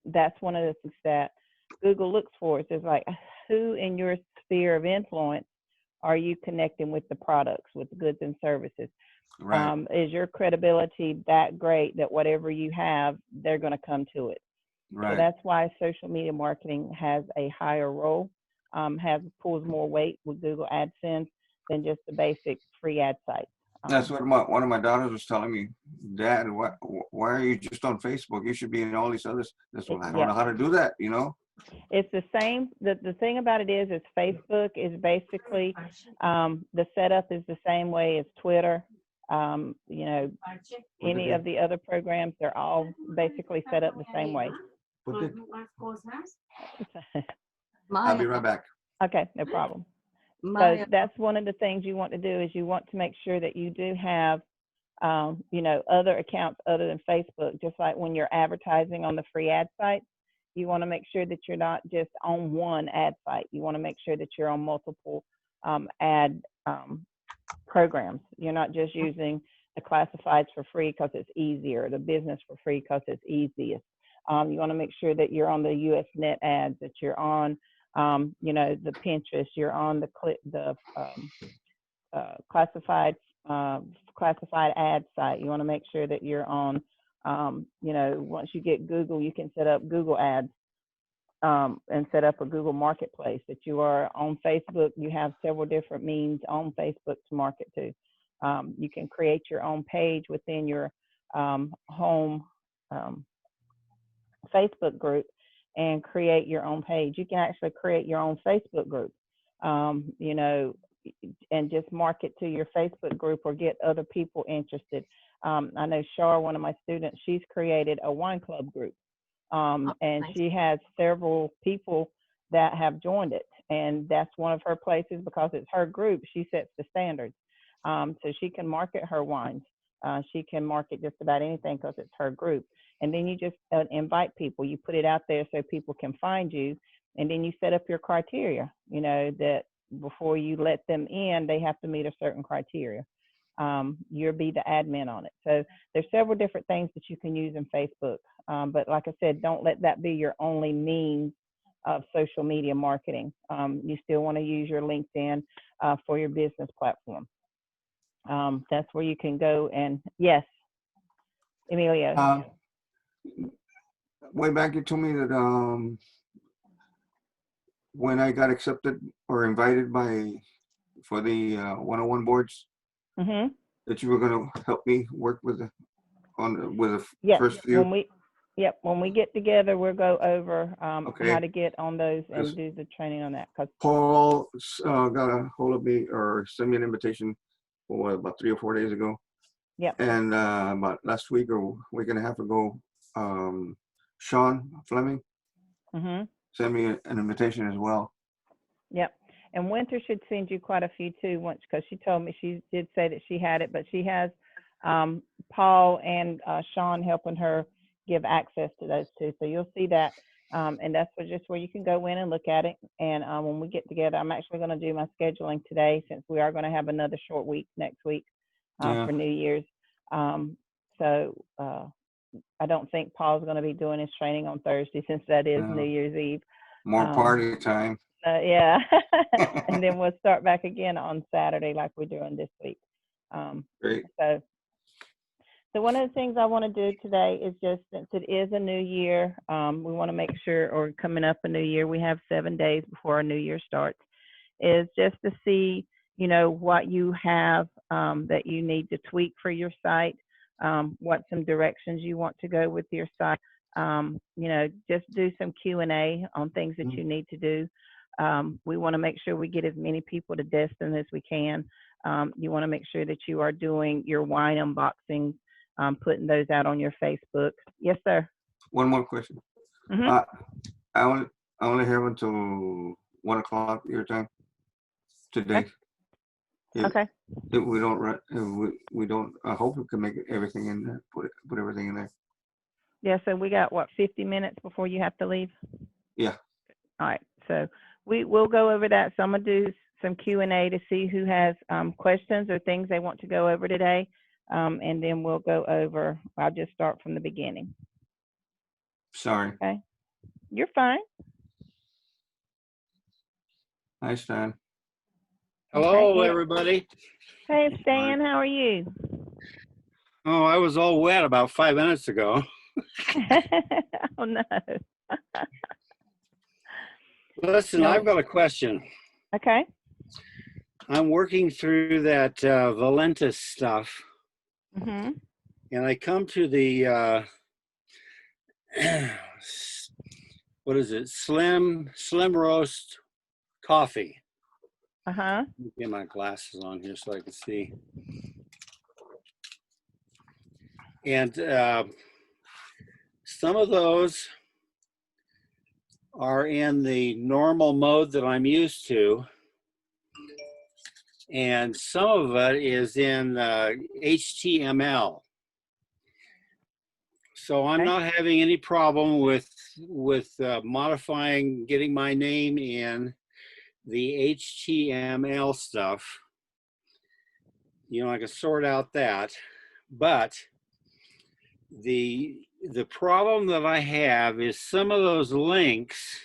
that's one of the things that Google looks for. Is like, who in your sphere of influence are you connecting with the products, with the goods and services? Right. Is your credibility that great that whatever you have, they're going to come to it? So Right. that's why social media marketing has a higher role, pulls more weight with Google AdSense than just the basic free ad sites. That's what one of my daughters was telling me. Dad, why are you just on Facebook? You should be in all these others. That's what I don't Yeah, know how to do that, you know? it's the same. The thing about it is Facebook is basically the setup is the same way as Twitter. You know, any of the other programs, they're all basically set up the same way. I'll be right back. Okay, no problem. So that's one of the things you want to do is you want to make sure that you do have, you know, other accounts other than Facebook. Just like when you're advertising on the free ad site, you want to make sure that you're not just on one ad site. You want to make sure that you're on multiple ad programs. You're not just using the classifieds for free because it's easier, the business for free because it's easiest. You want to make sure that you're on the US Net ads, that you're on, you know, the Pinterest, you're on the classified ad site. You want to make sure that you're on, you know, once you get Google, you can set up Google ads and set up a Google marketplace. That you are on Facebook, you have several different means on Facebook to market to. You can create your own page within your home Facebook group and create your own page. You can actually create your own Facebook group, you know, and just market to your Facebook group or get other people interested. I know Shar, one of my students, she's created a wine club group, and she has several people that have joined it. And that's one of her places because it's her group. She sets the standards. So she can market her wines. She can market just about anything because it's her group. And then you just invite people. You put it out there so people can find you. And then you set up your criteria, you know, that before you let them in, they have to meet a certain criteria. You'll be the admin on it. So there's several different things that you can use in Facebook. But like I said, don't let that be your only means of social media marketing. You still want to use your LinkedIn for your business platform. That's where you can go and, yes, Emilio. Way back, you told me that when I got accepted or invited for the 101 boards, that you were going to help me work with the first few. When we get together, we'll go over how to get on those and do the training on that. Paul got a hold of me or sent me an invitation about 3 or 4 days ago. Yep. And about last week or week and a half ago, Sean Fleming sent me an invitation as well. Yep. And Winter should send you quite a few too, once, because she told me she did say that she had it, but she has Paul and Sean helping her give access to those two. So you'll see that. And that's just where you can go in and look at it. And when we get together, I'm actually going to do my scheduling today, since we are going to have another short week next week for New Year's. So I don't think Paul's going to be doing his training on Thursday, since that is New Year's Eve. More party time. Yeah. And then we'll start back again on Saturday like we're doing this week. Great. So one of the things I want to do today is just, since it is a new year, we want to make sure, or coming up a new year, we have 7 days before our new year starts, is just to see, you know, what you have that you need to tweak for your site, what some directions you want to go with your site. You know, just do some Q&A on things that you need to do. We want to make sure we get as many people to Destin as we can. You want to make sure that you are doing your wine unboxings, putting those out on your Facebook. Yes, sir. One more question. I only have until 1 o'clock your time today. Okay. If we don't. I hope we can make everything in there. Put everything in there. Yeah. So we got what, 50 minutes before you have to leave? Yeah. All right. So we'll go over that. So I'm gonna do some Q&A to see who has questions or things they want to go over today. And then we'll go over, I'll just start from the beginning. Sorry. Okay. You're fine. Hi, Stan. Hello, Okay. everybody. Hey, Stan, how are you? Oh, I was all wet about 5 minutes ago. Oh, no. Listen, No. I've got a question. Okay. I'm working through that Valentis stuff, Mm-hmm. and I come to the what is it? Slim roast coffee. Uh-huh. Let me get my glasses on here so I can see. And some of those are in the normal mode that I'm used to, and some of it is in HTML. So I'm Okay. not having any problem with modifying, getting my name in the HTML stuff. You know, I can sort out that, but the problem that I have is some of those links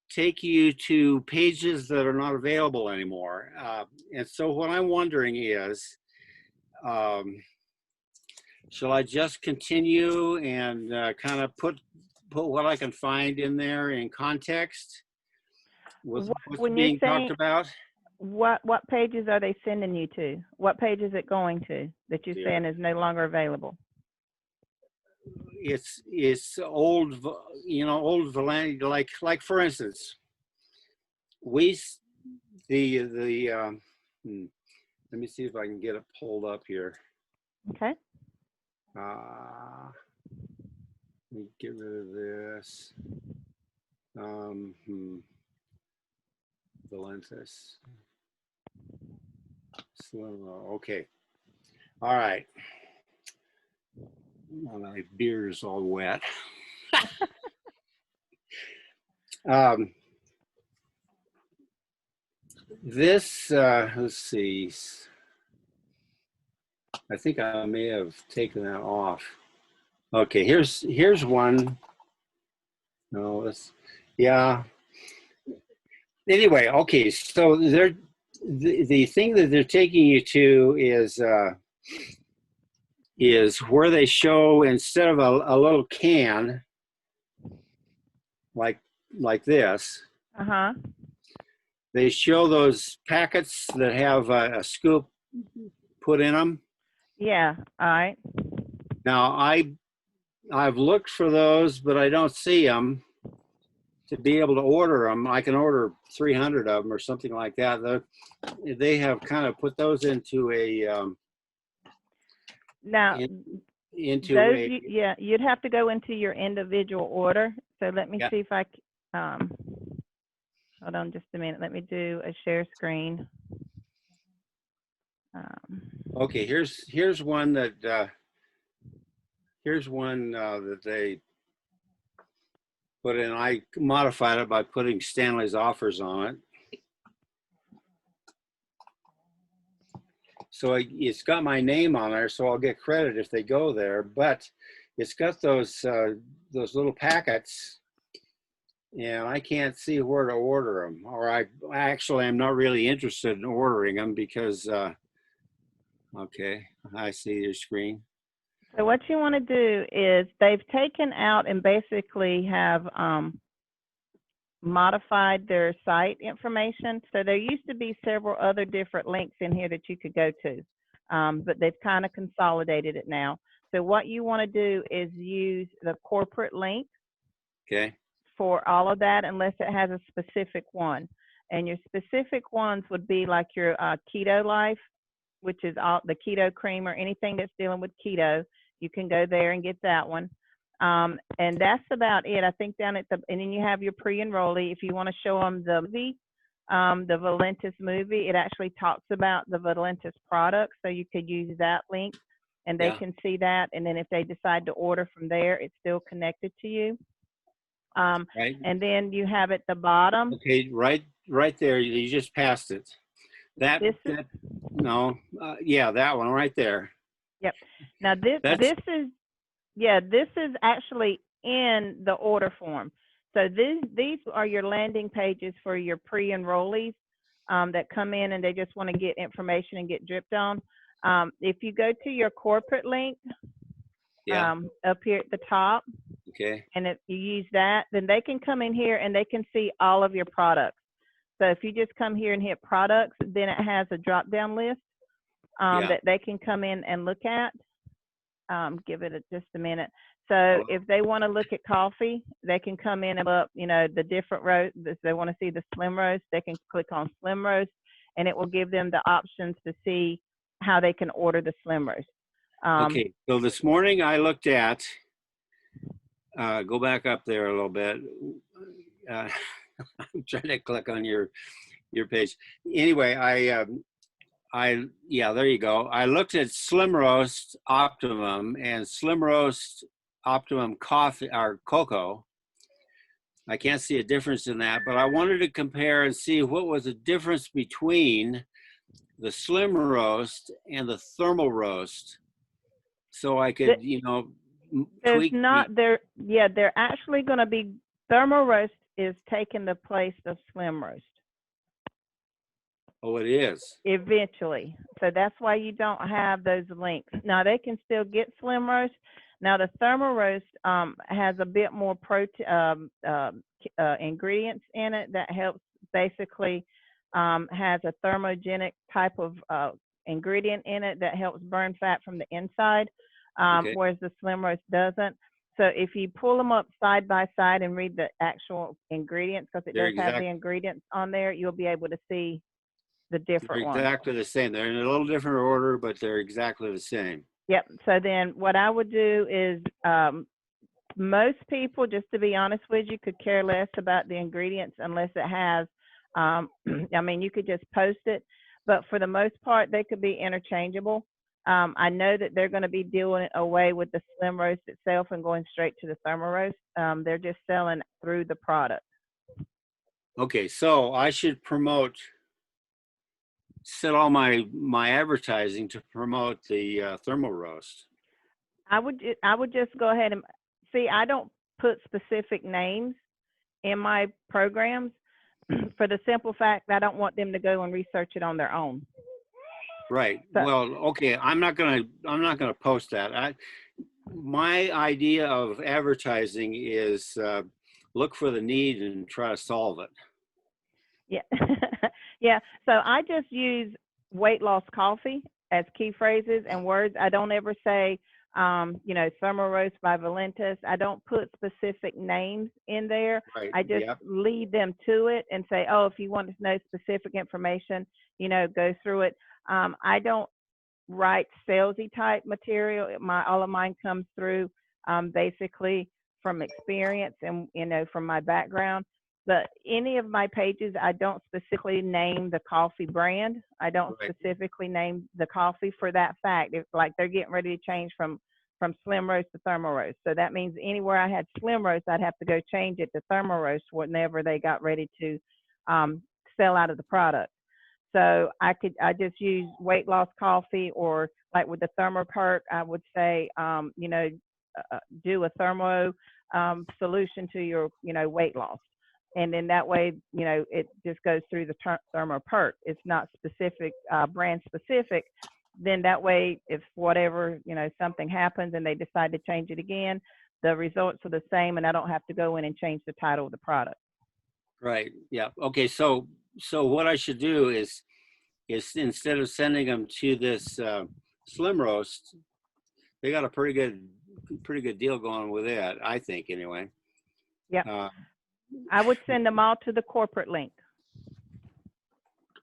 take you to pages that are not available anymore. And so what I'm wondering is, shall I just continue and kind of put what I can find in there in context with what's When you're being saying, talked about? what pages are they sending you to? What page is it going to that you're Yeah. saying is no longer available? It's old, you know, old Valenti, like for instance, let me see if I can get it pulled up here. Okay. Let me get rid of this. Valentis. Okay. All right. My beer's all wet. This, let's see. I think I may have taken that off. Okay, here's one. No, yeah. Anyway, okay, so the thing that they're taking you to is where they show, instead of a little can like this, Uh-huh. they show those packets that have a scoop put in them. Yeah. All right. Now I've looked for those, but I don't see them. To be able to order them, I can order 300 of them or something like that. They have kind of put those into a Now, into those, a yeah, you'd have to go into your individual order. So let me yeah. see if I, hold on just a minute. Let me do a share screen. Okay, here's one that that they put in. I modified it by putting Stanley's offers on it. So it's got my name on there, so I'll get credit if they go there. But it's got those little packets, and I can't see where to order them. Or I actually am not really interested in ordering them because. Okay, I see your screen. So what you want to do is, they've taken out and basically have modified their site information. So there used to be several other different links in here that you could go to, but they've kind of consolidated it now. So what you want to do is use the corporate link. Okay. For all of that, unless it has a specific one. And your specific ones would be like your Keto Life, which is all the keto cream or anything that's dealing with keto. You can go there and get that one. And that's about it. I think down at and then you have your pre-enrollee. If you want to show them the movie, the Valentis movie, it actually talks about the Valentis product. So you could use that link and they can see that. And then if they decide to order from there, it's still connected to you. Right. And then you have at the bottom. Okay, right there. You just passed it. Yeah, that one right there. Yep. Now this is actually in the order form. So these are your landing pages for your pre-enrollees that come in and they just want to get information and get dripped on. If you go to your corporate link Yeah. up here at the top, Okay. and if you use that, then they can come in here and they can see all of your products. So if you just come here and hit products, then it has a drop-down list Yeah. that they can come in and look at. Give it just a minute. So if they want to look at coffee, they can come in and look, you know, the different roasts. If they want to see the slim roast, they can click on slim roast, and it will give them the options to see how they can order the slim roast. Okay, so this morning I looked at, go back up there a little bit. I'm trying to click on your page. Anyway, yeah, there you go. I looked at Slim Roast Optimum and Slim Roast Optimum Coffee or Cocoa. I can't see a difference in that, but I wanted to compare and see what was the difference between the Slim Roast and the Thermal Roast. So I could, you know, there's tweak not there. Yeah, they're actually going to be Thermal Roast is taking the place of Slim Roast. Oh, it is. Eventually. So that's why you don't have those links. Now they can still get Slim Roast. Now the Thermal Roast has a bit more ingredients in it that helps basically has a thermogenic type of ingredient in it that helps burn fat from the inside, Okay. whereas the Slim Roast doesn't. So if you pull them up side by side and read the actual ingredients, because it They're does have the ingredients on there, you'll be able to see the different They're ones. exactly the same. They're in a little different order, but they're exactly the same. Yep. So then what I would do is most people, just to be honest with you, could care less about the ingredients unless it has, I mean, you could just post it, but for the most part, they could be interchangeable. I know that they're going to be doing away with the Slim Roast itself and going straight to the Thermal Roast. They're just selling through the product. Okay, so I should set all my advertising to promote the Thermal Roast. I would just go ahead and see. I don't put specific names in my programs for the simple fact that I don't want them to go and research it on their own. Right. So, well, okay. I'm not gonna post that. My idea of advertising is look for the need and try to solve it. Yeah. Yeah. So I just use weight loss coffee as key phrases and words. I don't ever say, you know, Thermal Roast by Valentis. I don't put specific names in there. Right. I just lead them to it and say, oh, if you want to know specific information, you know, go through it. I don't write salesy type material. All of mine comes through basically from experience and, you know, from my background. But any of my pages, I don't specifically name the coffee brand. I don't specifically name the coffee for that fact. It's like they're getting ready to change from Slim Roast to Thermal Roast. So that means anywhere I had Slim Roast, I'd have to go change it to Thermal Roast whenever they got ready to sell out of the product. So I just use weight loss coffee, or like with the Thermo Perk, I would say, you know, do a thermo solution to your, you know, weight loss. And then that way, you know, it just goes through the Thermo Perk. It's not specific, brand specific. Then that way, if whatever, you know, something happens and they decide to change it again, the results are the same, and I don't have to go in and change the title of the product. Right. Yeah. Okay. So what I should do is instead of sending them to this Slim Roast, they got a pretty good deal going with that, I think, anyway. Yeah. I would send them all to the corporate link.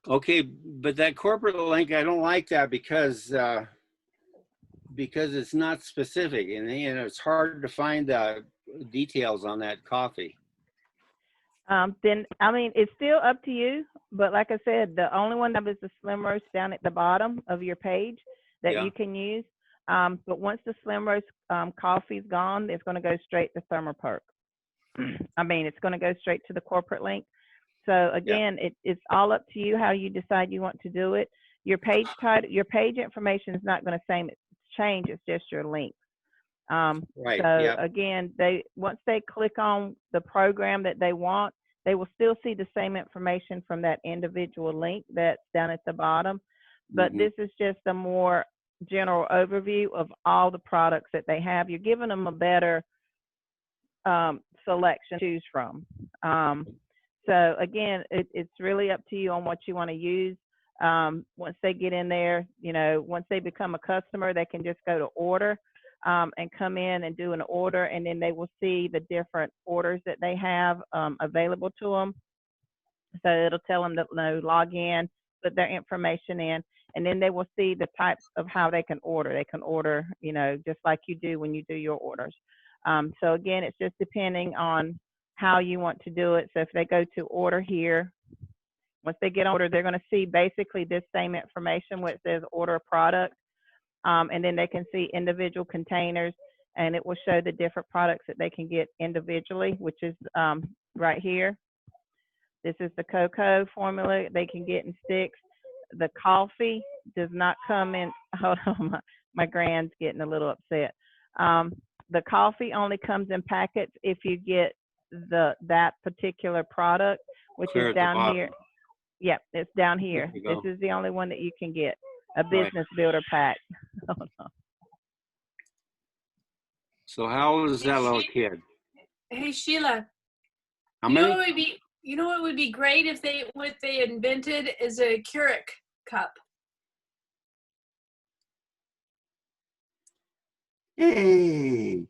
Okay, but that corporate link, I don't like that because it's not specific, and you know, it's hard to find details on that coffee. Then, I mean, it's still up to you. But like I said, the only one that is the Slim Roast down at the bottom of your page that you can use. But once the Slim Roast coffee is gone, it's going to go straight to Thermo Perk. I mean, it's going to go straight to the corporate link. So again, it's all up to you how you decide you want to do it. Your page title, your page information is not going to change. It's just your link. Right, So yep. again, once they click on the program that they want, they will still see the same information from that individual link that's down at the bottom. But Mhm. this is just a more general overview of all the products that they have. You're giving them a better selection to choose from. So again, it's really up to you on what you want to use. Once they get in there, once they become a customer, they can just go to order and come in and do an order, and then they will see the different orders that they have available to them. So it'll tell them to log in, put their information in, and then they will see the types of how they can order. They can order, just like you do when you do your orders. So again, it's just depending on how you want to do it. So if they go to order here, once they get on order, they're going to see basically this same information where it says order a product. And then they can see individual containers, and it will show the different products that they can get individually, which is right here. This is the cocoa formula they can get in sticks. The coffee does not come in. Hold on, my grand's getting a little upset. The coffee only comes in packets if you get that particular product, which Clear is at the down bottom. here. Yep, it's down here. There you This go. is the only one that you can get, a Right. business builder pack. Hold on. So how old is that little kid? Hey Sheila, How you know many? what would be what would be great if what they invented is a Keurig cup. Hey,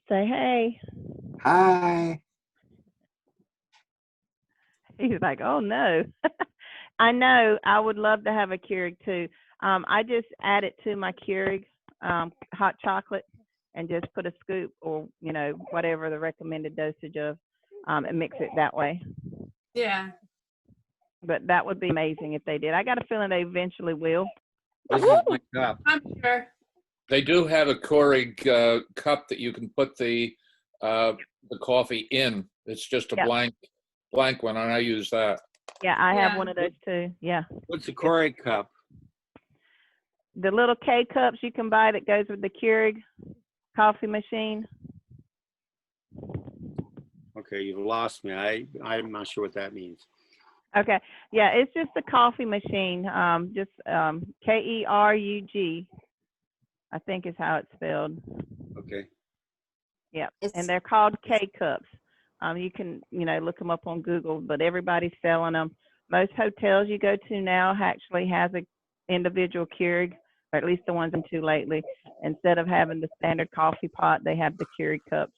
Say hey. hi. He's like, oh no. I know. I would love to have a Keurig too. I just add it to my Keurig hot chocolate and just put a scoop or whatever the recommended dosage of, and mix it that way. Yeah. But that would be amazing if they did. I got a feeling they eventually will. This is my cup. I'm sure. They do have a Keurig cup that you can put the coffee in. It's just a Yep. blank one, and I use that. Yeah, I have Yeah. one of those too. Yeah. What's a Keurig cup? The little K cups you can buy that goes with the Keurig coffee machine. Okay, you've lost me. I'm not sure what that means. Okay. Yeah, it's just a coffee machine. Just Kerug, I think is how it's spelled. Okay. Yeah. It's- And they're called K cups. You can, look them up on Google, but everybody's selling them. Most hotels you go to now actually has a individual Keurig, or at least the ones I'm to lately. Instead of having the standard coffee pot, they have the Keurig cups.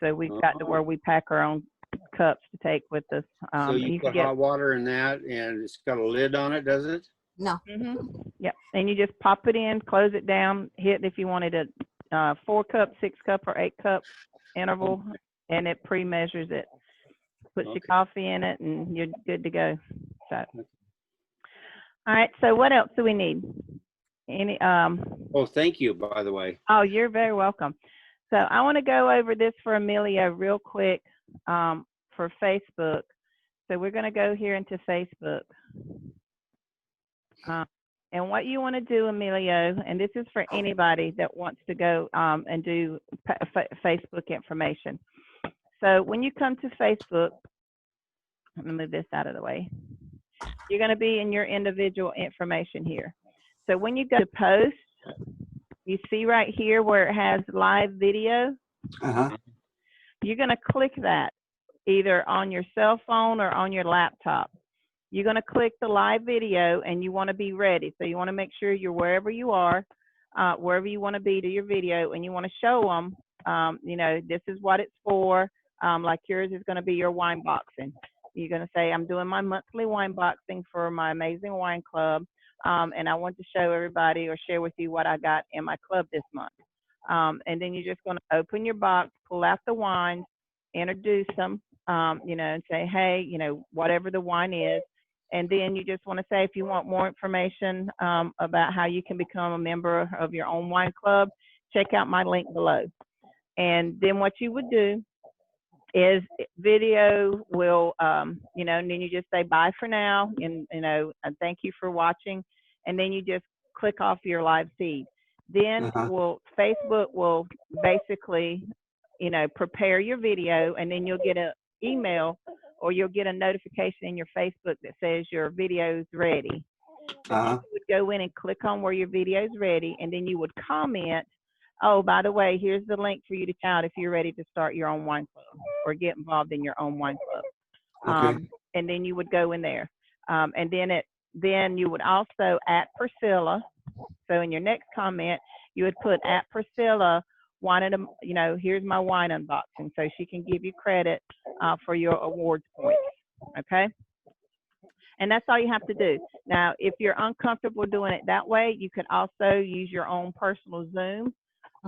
So we've got to where we pack our own cups to take with us. So And you can put hot water in that, and it's got a lid on it, does it? No. Yep. And you just pop it in, close it down, hit if you wanted a 4-cup, 6-cup, or 8-cup interval, and it pre-measures it. Puts your Okay. coffee in it, and you're good to go. So, all right. So what else do we need? Any? Oh, thank you, by the way. Oh, you're very welcome. So I want to go over this for Emilio real quick for Facebook. So we're going to go here into Facebook. And what you want to do, Emilio, and this is for anybody that wants to go and do Facebook information. So when you come to Facebook, let me move this out of the way. You're going to be in your individual information here. So when you go to post, you see right here where it has live video. Uh-huh. You're going to click that either on your cell phone or on your laptop. You're going to click the live video, and you want to be ready. So you want to make sure you're wherever you are, wherever you want to be to your video, and you want to show them, this is what it's for. Like yours is going to be your wine boxing. You're going to say, I'm doing my monthly wine boxing for my Amazing Wine Club, and I want to show everybody or share with you what I got in my club this month. And then you're just going to open your box, pull out the wines, introduce them, and say, hey, whatever the wine is. And then you just want to say, if you want more information about how you can become a member of your own wine club, check out my link below. And then what you would do is video will, and then you just say bye for now, and thank you for watching. And then you just click off your live feed. Then Uh-huh. Facebook will basically, prepare your video, and then you'll get an email or you'll get a notification in your Facebook that says your video's ready. So then Uh-huh. you would go in and click on where your video's ready, and then you would comment, oh, by the way, here's the link for you to check out if you're ready to start your own wine club or get involved in your own wine club. Okay. And then you would go in there. And then you would also at Priscilla. So in your next comment, you would put at Priscilla, here's my wine unboxing, so she can give you credit for your awards points. Okay. And that's all you have to do. Now, if you're uncomfortable doing it that way, you could also use your own personal Zoom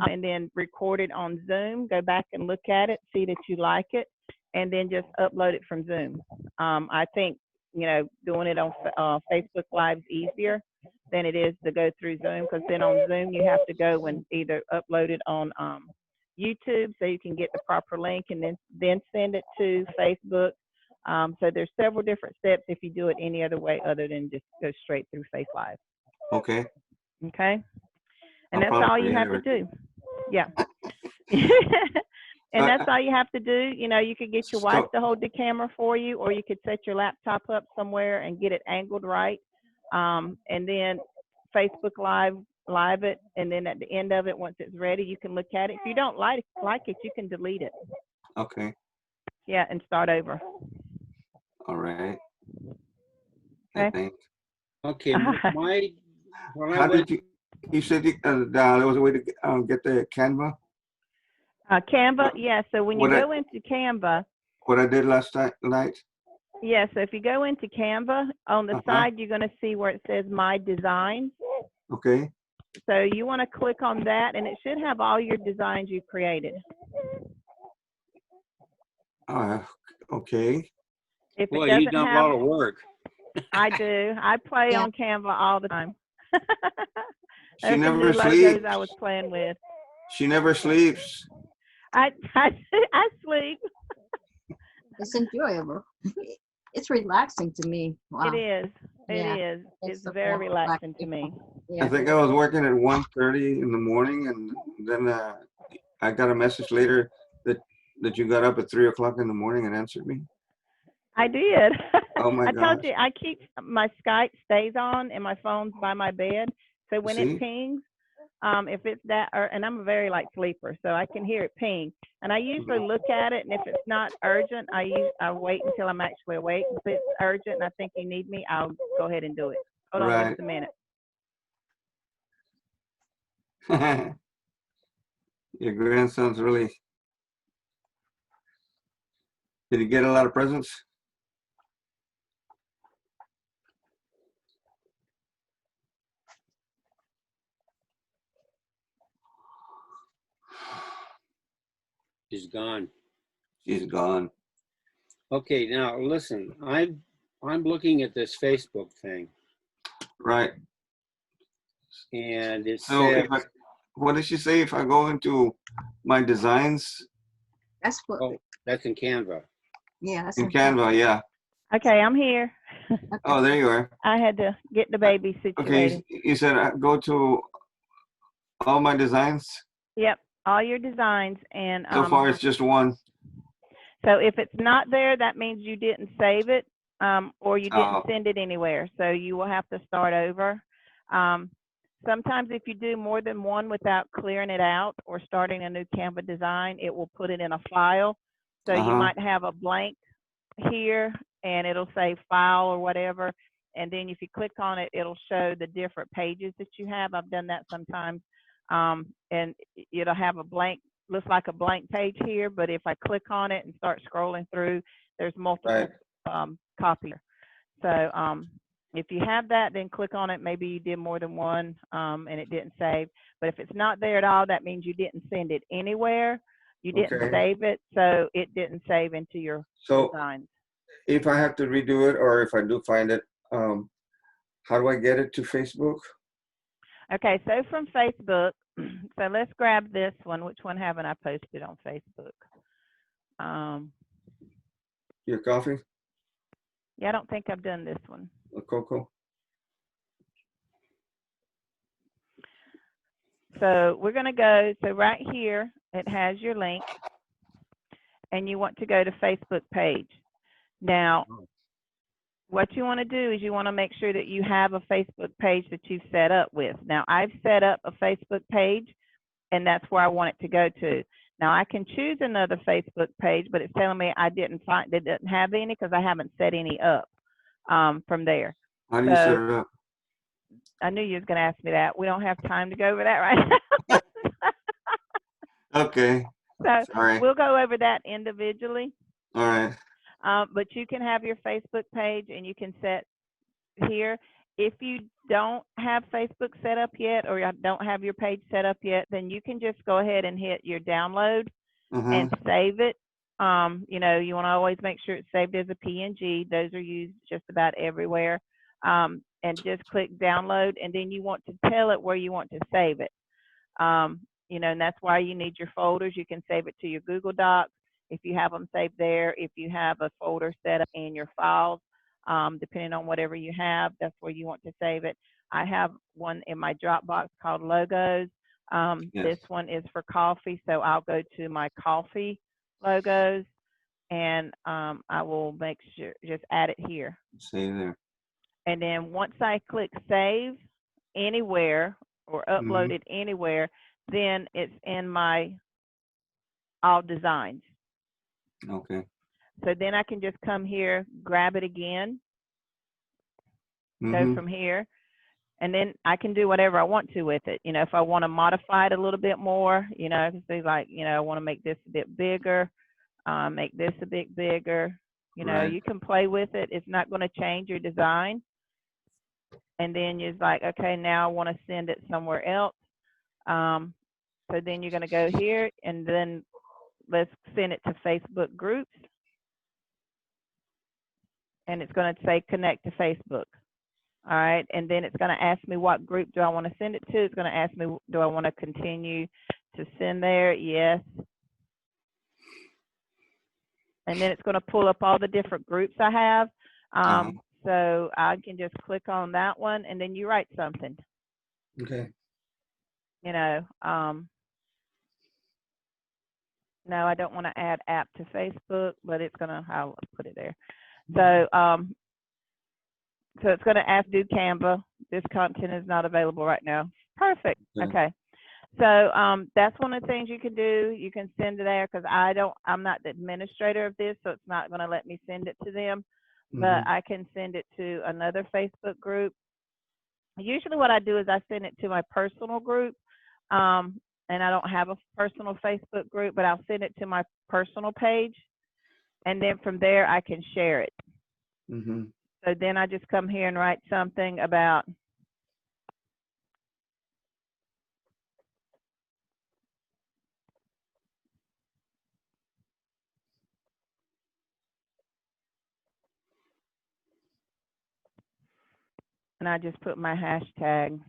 and then record it on Zoom, go back and look at it, see that you like it, and then just upload it from Zoom. I think, doing it on Facebook Live is easier than it is to go through Zoom, because then on Zoom you have to go and either upload it on YouTube so you can get the proper link, and then send it to Facebook. So there's several different steps if you do it any other way other than just go straight through Face Live. Okay. Okay. And I'll that's all probably you have to do. Yeah. And that's all you have to do. You could get your wife to hold the camera for you, or you could set your laptop up somewhere and get it angled right. And then Facebook live it. And then at the end of it, once it's ready, you can look at it. If you don't like it, you can delete it. Okay. Yeah. And start over. All right. I Okay. think. Okay, when I How went, did you said there was a way to get the Canva? Canva, yeah. So when you What I- go into Canva, What I did last night? yeah. So if you go into Canva, on the side, you're going to see where it says My Designs. Okay. So you want to click on that, and it should have all your designs you created. Okay. If boy, it you've doesn't done a have, lot of work. I do. I play Yeah. on Canva all the time. She There's some never new logos sleeps. I was playing with. She never sleeps. I sleep. It's enjoyable. It's relaxing to me. Wow. It is. Yeah, It is. it's It's a very form of relaxing to me. Yeah. I think I was working at 1:30 in the morning, and then I got a message later that you got up at 3 o'clock in the morning and answered me. I did. Oh my I told gosh. you, I keep my Skype stays on and my phone's by my bed. So when See? it pings, if it's that, and I'm a very light sleeper, so I can hear it ping. And I usually look at it, and if it's not urgent, I wait until I'm actually awake. If it's urgent and I think you need me, I'll go ahead and do it. Hold on Right. just a minute. Your grandson's really. Did he get a lot of presents? She's gone. She's gone. Okay, now listen, I'm looking at this Facebook thing, Right. and it So says, what did she say? If I go into my designs That's what, oh, that's in Canva. yeah, that's in Canva, yeah. Okay, I'm here. Oh, there you are. I had to get the baby Okay, situated. you said go to all my designs. Yep, all your designs. And So far, it's just one. so if it's not there, that means you didn't save it, or you didn't Oh. send it anywhere. So you will have to start over. Sometimes if you do more than one without clearing it out or starting a new Canva design, it will put it in a file. So you might have a blank here and it'll say file or whatever. And then if you click on it, it'll show the different pages that you have. I've done that sometimes. And it'll have a blank, looks like a blank page here, but if I click on it and start scrolling through, there's multiple copies. So if you have that, then click on it. Maybe you did more than one and it didn't save. But if it's not there at all, that means you didn't send it anywhere. You didn't save it, so it didn't save into your designs. If I have to redo it, or if I do find it, how do I get it to Facebook? Okay, so from Facebook, so let's grab this one. Which one haven't I posted on Facebook? Your coffee? Yeah, I don't think I've done this one. A cocoa? So we're going to go, so right here, it has your link, and you want to go to Facebook page. Now, what you want to do is you want to make sure that you have a Facebook page that you've set up with. Now, I've set up a Facebook page, and that's where I want it to go to. Now, I can choose another Facebook page, but it's telling me I didn't find, it didn't have any because I haven't set any up from there. How do you set So it up? I knew you was going to ask me that. We don't have time to go over that right now. Okay, So sorry. we'll go over that individually. All right. But you can have your Facebook page, and you can set here. If you don't have Facebook set up yet, or you don't have your page set up yet, then you can just go ahead and hit your download and save it. You know, you want to always make sure it's saved as a PNG. Those are used just about everywhere. And just click download, and then you want to tell it where you want to save it. You know, and that's why you need your folders. You can save it to your Google Docs if you have them saved there. If you have a folder set up in your files, depending on whatever you have, that's where you want to save it. I have one in my Dropbox called Logos. This one is for coffee, so I'll go to my coffee logos, and I will make sure, just add it here. Save there. And then once I click save anywhere or upload it anywhere, then it's in my all designs. Okay. So then I can just come here, grab it again, go from here, and then I can do whatever I want to with it. You know, if I want to modify it a little bit more, you know, I can say like, you know, I want to make this a bit bigger, make this a bit bigger. You know, you can play with it. It's not going to change your design. And then you're like, okay, now I want to send it somewhere else. So then you're going to go here, and then let's send it to Facebook groups. And it's going to say connect to Facebook. All right. And then it's going to ask me what group do I want to send it to. It's going to ask me, do I want to continue to send there? Yes. And then it's going to pull up all the different groups I have. So I can just click on that one, and then you write something. Okay. You know, no, I don't want to add app to Facebook, but it's going to, I'll put it there. So, so it's going to ask do Canva. This content is not available right now. Perfect. Okay. So that's one of the things you can do. You can send it there, because I'm not the administrator of this, so it's not going to let me send it to them. But I can send it to another Facebook group. Usually what I do is I send it to my personal group. And I don't have a personal Facebook group, but I'll send it to my personal page. And then from there, I can share it. So then I just come here and write something about and I just put my hashtag.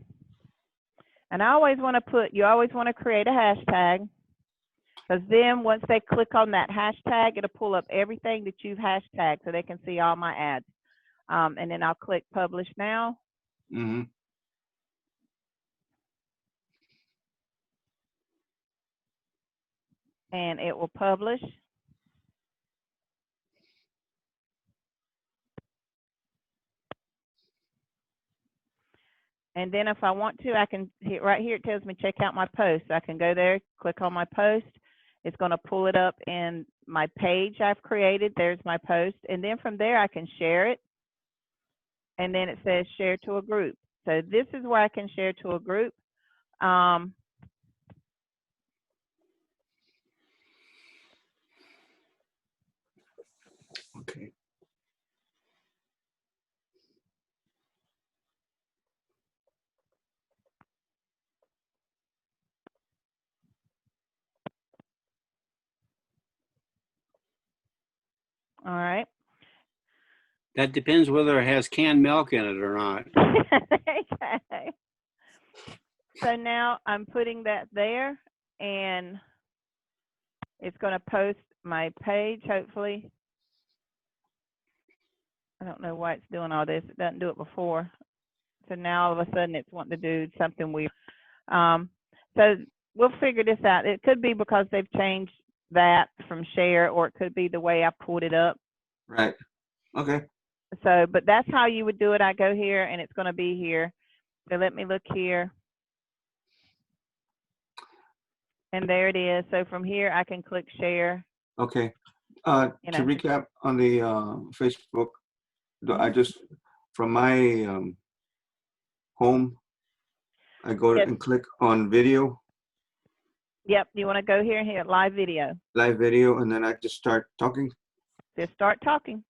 And I always want to put, you always want to create a hashtag, because then once they click on that hashtag, it'll pull up everything that you've hashtagged so they can see all my ads. And then I'll click publish now. And it will publish. And then if I want to, I can hit right here. It tells me check out my post. I can go there, click on my post. It's going to pull it up in my page I've created. There's my post. And then from there, I can share it. And then it says share to a group. So this is where I can share to a group. Okay. All right. That depends whether it has canned milk in it or not. Okay. So now I'm putting that there, and it's going to post my page, hopefully. I don't know why it's doing all this. It doesn't do it before. So now all of a sudden it's wanting to do something weird. So So we'll figure this out. It could be because they've changed that from share, or it could be the way I pulled it up. Right. Okay. So, but that's how you would do it. I go here and it's going to be here. So let me look here. And there it is. So from here, I can click share. Okay. You To know. recap on the Facebook, I just, from my home, I go Yes. and click on video, Yep. You want to go here and hit live video. live video, and then I just start talking. Just start talking.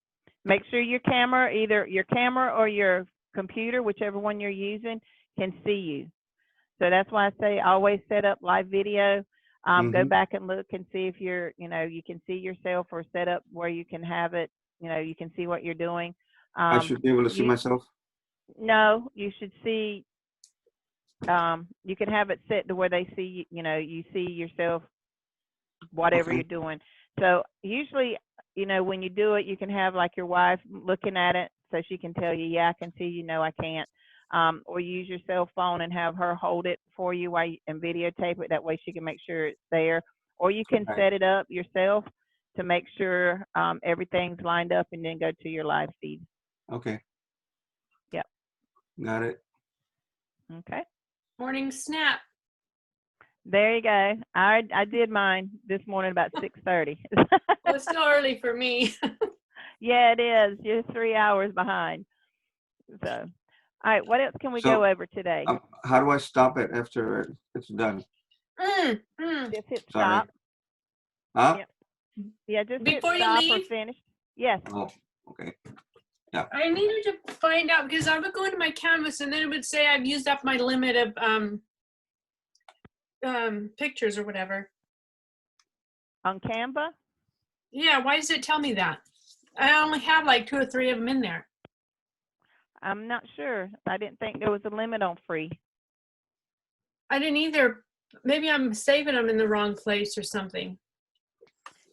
Make sure your camera, either your camera or your computer, whichever one you're using, can see you. So that's why I say always set up live video. Go back and look and see if you're, you can see yourself, or set up where you can have it, you can see what you're doing. I should be able to see myself. No, you should see, you can have it set to where they see, you see yourself, whatever Okay. you're doing. So usually, when you do it, you can have like your wife looking at it so she can tell you, yeah, I can see you, no, I can't. Or use your cell phone and have her hold it for you and videotape it. That way she can make sure it's there. Or you can Right. set it up yourself to make sure everything's lined up, and then go to your live feed. Okay. Yep. Got it. Okay. Morning snap. There you go. I did mine this morning about 6:30. Well, it's still early for me. Yeah, it is. You're 3 hours behind. So, all right. What else can we go over today? How do I stop it after it's done? Just hit Sorry. stop. Huh? Yep. Yeah, just Before hit you stop or leave? finish. Yes. Oh, okay. I needed to find out, because I would go into my canvas and then it would say I've used up my limit of pictures or whatever. On Canva? Yeah, why does it tell me that? I only have like 2 or 3 of them in there. I'm not sure. I didn't think there was a limit on free. I didn't either. Maybe I'm saving them in the wrong place or something.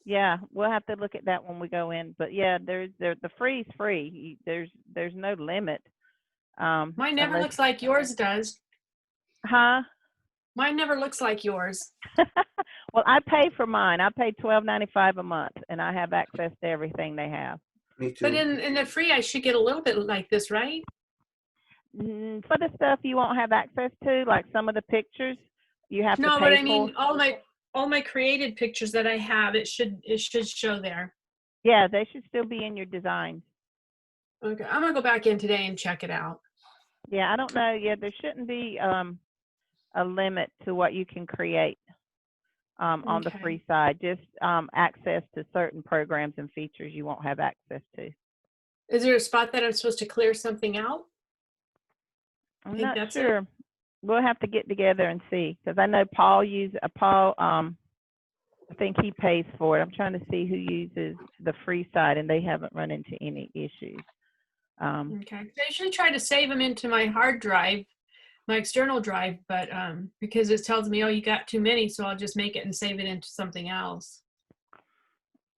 Yeah, we'll have to look at that when we go in. But yeah, the free's free. There's no limit. Mine never unless- looks like yours does. Huh? Mine never looks like yours. Well, I pay for mine. I pay $12.95 a month, and I have access to everything they have. Me too. But in the free, I should get a little bit like this, right? For the stuff you won't have access to, like some of the pictures, you have to No, pay but I for. mean all my created pictures that I have, it should show there. Yeah, they should still be in your designs. Okay, I'm gonna go back in today and check it out. Yeah, I don't know. Yeah, there shouldn't be a limit to what you can create on the Okay. free side. Just access to certain programs and features you won't have access to. Is there a spot that I'm supposed to clear something out? I'm Think not that's it? sure. We'll have to get together and see, because I know Paul I think he pays for it. I'm trying to see who uses the free side, and they haven't run into any issues. Okay. I usually try to save them into my hard drive, my external drive, but because it tells me, oh, you got too many, so I'll just make it and save it into something else.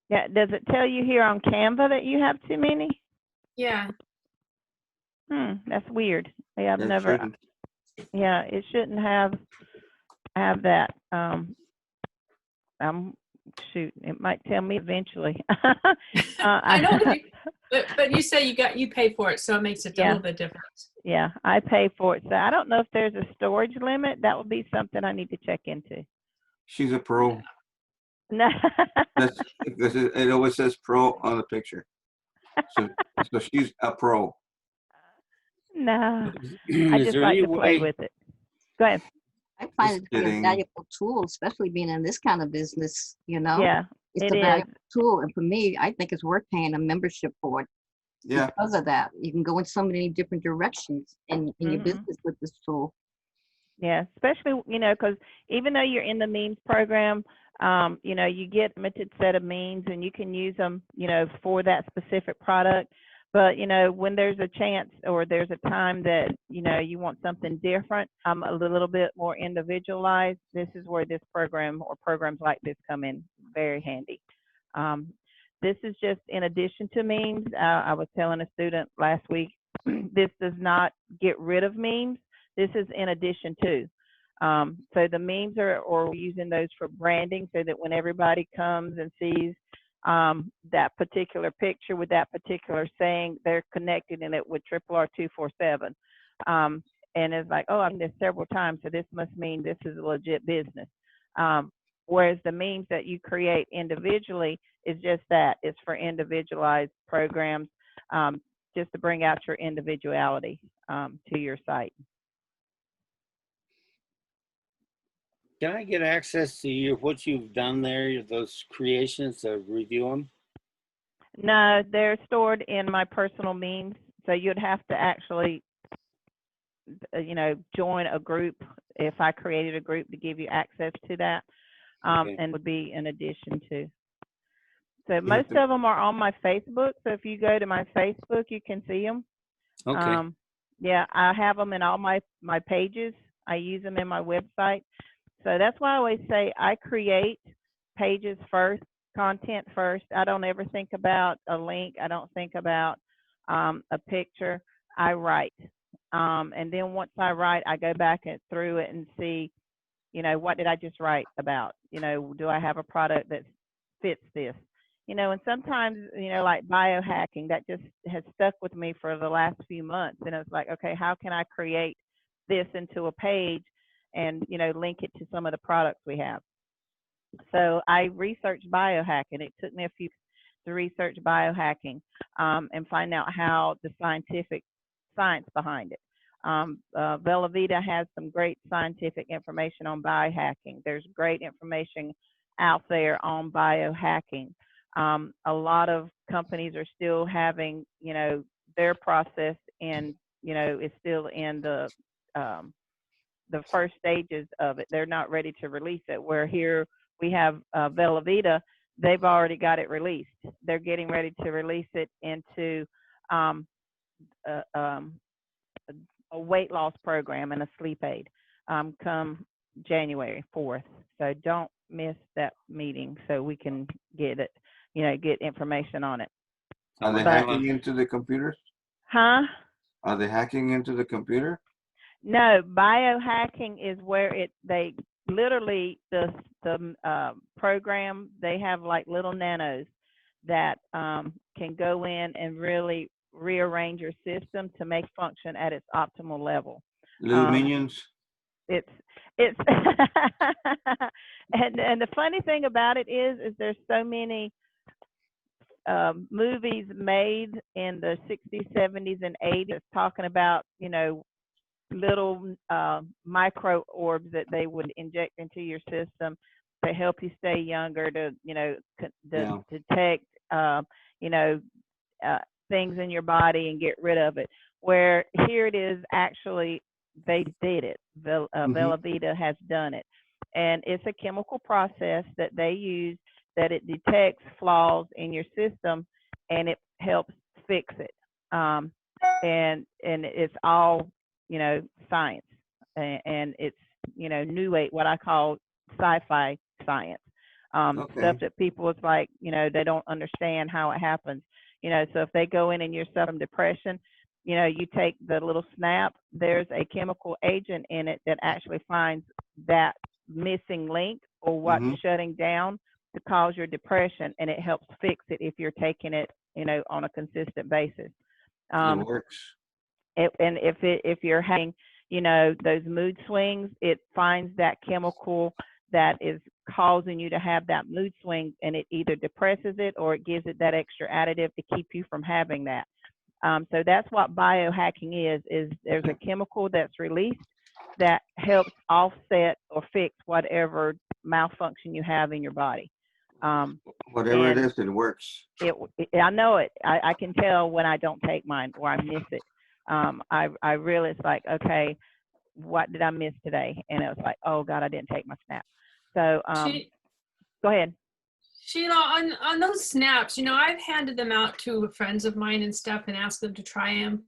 Yeah, does it tell you here on Canva that you have too many? Yeah. That's weird. Yeah, I've That never. shouldn't. Yeah, it shouldn't have that. Shoot, it might tell me eventually. I know, but you say you pay for it, so it makes it a Yeah. little bit different. Yeah, I pay for it. So I don't know if there's a storage limit. That would be something I need to check into. She's a pro. No. That's because it always says pro on the picture. So she's a pro. No. I Is just there like any to play way, with it. Go ahead. I find Just it to be a kidding. valuable tool, especially being in this kind of business, Yeah, It's it a is. valuable tool. And for me, I think it's worth paying a membership for it Yeah. because of that. You can go in so many different directions in your Mhm. business with this tool. Yeah, especially, because even though you're in the memes program, you get a limited set of memes and you can use them, for that specific product. But, when there's a chance or there's a time that, you want something different, a little bit more individualized, this is where this program or programs like this come in very handy. This is just in addition to memes. I was telling a student last week, this does not get rid of memes. This is in addition to. So the memes are, or we're using those for branding so that when everybody comes and sees that particular picture with that particular saying, they're connected in it with RR247. And it's like, oh, I've seen this several times, so this must mean this is a legit business. Whereas the memes that you create individually is just that, it's for individualized programs, just to bring out your individuality to your site. Can I get access to what you've done there, those creations, to review them? No, they're stored in my personal memes. So you'd have to actually, join a group if I created a group to give you access to that, Okay. and would be in addition to. So most of them are on my Facebook. So if you go to my Facebook, you can see them. Okay. Yeah, I have them in all my pages. I use them in my website. So that's why I always say I create pages first, content first. I don't ever think about a link. I don't think about a picture. I write. And then once I write, I go back through it and see, what did I just write about? Do I have a product that fits this? And sometimes, like biohacking, that just has stuck with me for the last few months. And it's like, okay, how can I create this into a page and, link it to some of the products we have? So I researched biohacking. It took me a few to research biohacking and find out how the science behind it. Bella Vita has some great scientific information on biohacking. There's great information out there on biohacking. A lot of companies are still having, their process in, is still in the first stages of it. They're not ready to release it. Where here we have Bella Vita, they've already got it released. They're getting ready to release it into a weight loss program and a sleep aid come January 4th. So don't miss that meeting so we can get it, get information on it. Are they hacking into the computers? Huh? Are they hacking into the computer? No, biohacking is where they literally, the program, they have like little nanos that can go in and really rearrange your system to make function at its optimal level. Little minions? It's and the funny thing about it is there's so many movies made in the 60s, 70s, and 80s talking about, little micro orbs that they would inject into your system to help you stay younger, to detect things in your body and get rid of it. Where here it is, actually they did it. Bella Vita has done it, and it's a chemical process that they use that it detects flaws in your system and it helps fix it. And it's all, science, and it's, new age, what I call sci-fi science. Stuff that people, it's like, they don't understand how it happens. So if they go in and you're suffering depression, you take the little snap, there's a chemical agent in it that actually finds that missing link or what's shutting down to cause your depression, and it helps fix it if you're taking it, on a consistent basis. It works. And if you're having, those mood swings, it finds that chemical that is causing you to have that mood swing, and it either depresses it or it gives it that extra additive to keep you from having that. So that's what biohacking is there's a chemical that's released that helps offset or fix whatever malfunction you have in your body. Whatever it is, it works. I know it. I can tell when I don't take mine or I miss it. I really, it's like, okay, what did I miss today? And it was like, oh God, I didn't take my snap. So go ahead. Sheila, on those snaps, I've handed them out to friends of mine and stuff and asked them to try them.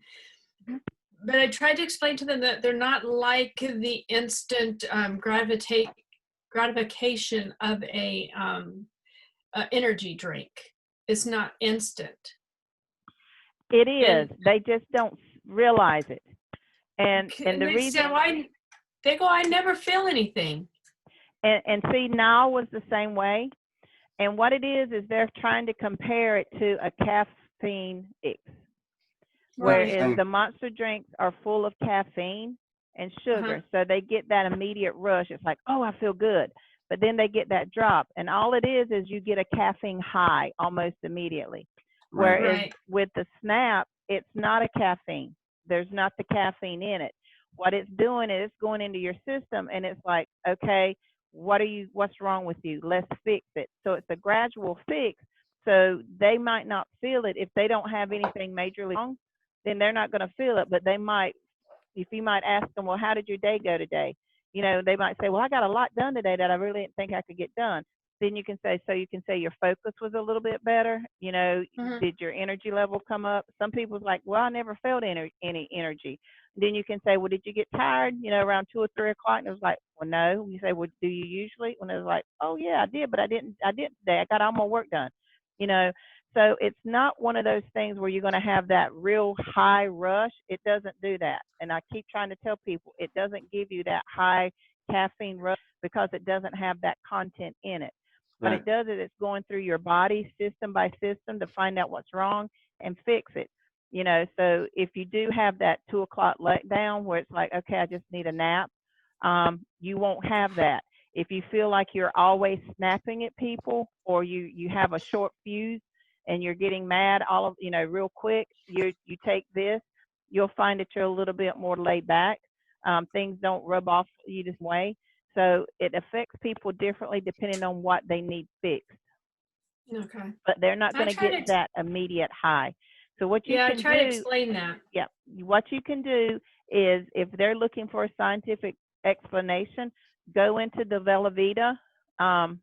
But I tried to explain to them that they're not like the instant gratification of a energy drink. It's not instant. It is. They just don't realize it. And the reason why they go, I never feel anything. And see, now was the same way. And what it is they're trying to compare it to a caffeine fix. Right. Whereas the Monster drinks are full of caffeine and sugar. So they get that immediate rush. It's like, oh, I feel good. But then they get that drop. And all it is you get a caffeine high almost immediately. Right. Whereas Right. with the Snap, it's not a caffeine. There's not the caffeine in it. What it's doing is it's going into your system and it's like, okay, what's wrong with you? Let's fix it. So it's a gradual fix. So they might not feel it if they don't have anything majorly wrong, then they're not going to feel it. But they might, if you might ask them, well, how did your day go today? You know, they might say, well, I got a lot done today that I really didn't think I could get done. Then you can say, your focus was a little bit better. You know, did your energy level come up? Some people's like, well, I never felt any energy. Then you can say, well, did you get tired, you know, around 2 or 3 o'clock? And it was like, well, no. You say, well, do you usually? When it was like, oh, yeah, I did, but I didn't today. I got all my work done, you know. So it's not one of those things where you're going to have that real high rush. It doesn't do that. And I keep trying to tell people, it doesn't give you that high caffeine rush because it doesn't have that content in it. What it does is it's going through your body system by system to find out what's wrong and fix it. You know, so if you do have that 2 o'clock letdown where it's like, okay, I just need a nap, you won't have that. If you feel like you're always snapping at people or you have a short fuse and you're getting mad real quick, you take this, you'll find that you're a little bit more laid back. Things don't rub off you this way. So it affects people differently depending on what they need fixed. Okay. But they're not going to get that immediate high. So what you can do, try to explain that. Yeah, what you can do is if they're looking for a scientific explanation, go into the Velavita, and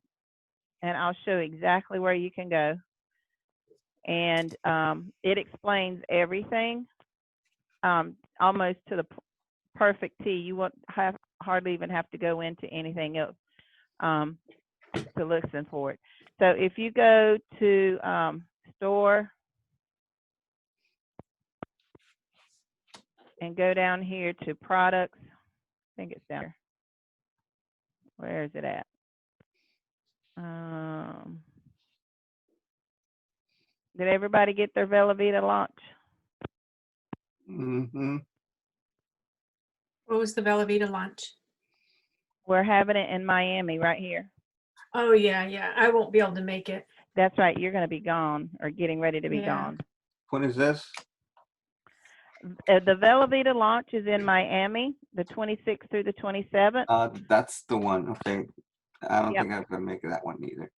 I'll show exactly where you can go. And it explains everything, almost to the perfect T. You won't hardly even have to go into anything else to listen for it. So if you go to store and go down here to products, I think it's down here. Where is it at? Did everybody get their Velavita launch? Mm-hmm. What was the Velavita launch? We're having it in Miami right here. Oh, yeah. I won't be able to make it. That's right. You're going to be gone or getting ready to be gone. When is this? The Velavita launch is in Miami, the 26th through the 27th. That's the one. Okay. I don't think I'm going to make that one either.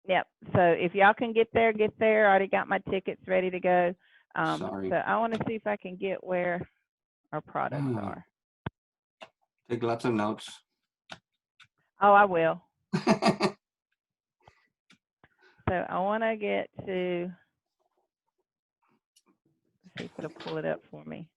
Yep. So if y'all can get there, get there. I already got my tickets ready to go. Sorry. So I want to see if I can get where our products are. Take lots of notes. Oh, I will. So I want to get to, let's see if it'll pull it up for me.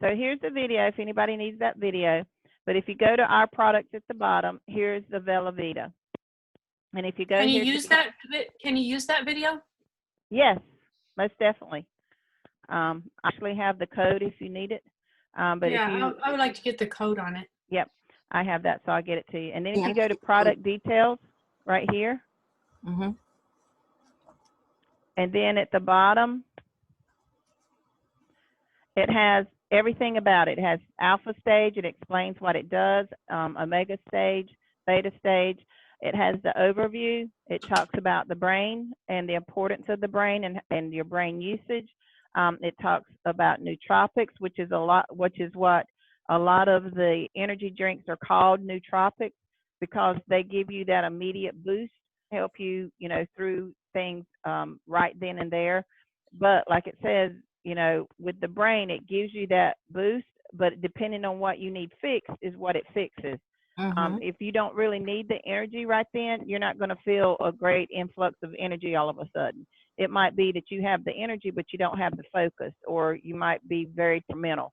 So here's the video if anybody needs that video. But if you go to our products at the bottom, here's the Velavita. And if you go, can you use that? Can you use that video? Yes, most definitely. I actually have the code if you need it. But yeah, if you, I would like to get the code on it. Yep, I have that, so I'll get it to you. And then if you go to product details right here, and then at the bottom, it has everything about it. It has alpha stage. It explains what it does. Omega stage, beta stage. It has the overview. It talks about the brain and the importance of the brain and your brain usage. It talks about nootropics, which is what a lot of the energy drinks are called, nootropics, because they give you that immediate boost, help you, through things right then and there. But like it says, with the brain, it gives you that boost, but depending on what you need fixed is what it fixes. If you don't really need the energy right then, you're not going to feel a great influx of energy all of a sudden. It might be that you have the energy, but you don't have the focus, or you might be very temperamental,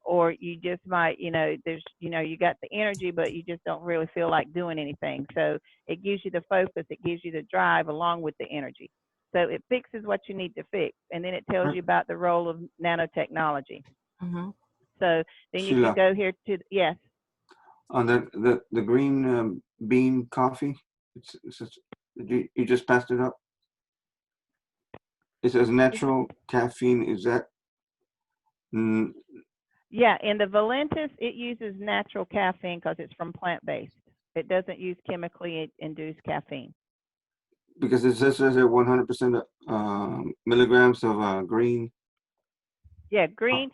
or you just might, you got the energy, but you just don't really feel like doing anything. So it gives you the focus, it gives you the drive along with the energy. So it fixes what you need to fix, and then it tells you about the role of nanotechnology. Mhm. So then you Sheila, can go here to, yes, on the green bean coffee, you just passed it up. It says natural caffeine. Is that? Mm, yeah, in the Valentis, it uses natural caffeine because it's from plant-based. It doesn't use chemically induced caffeine. because it says there 100% milligrams of green Yeah, green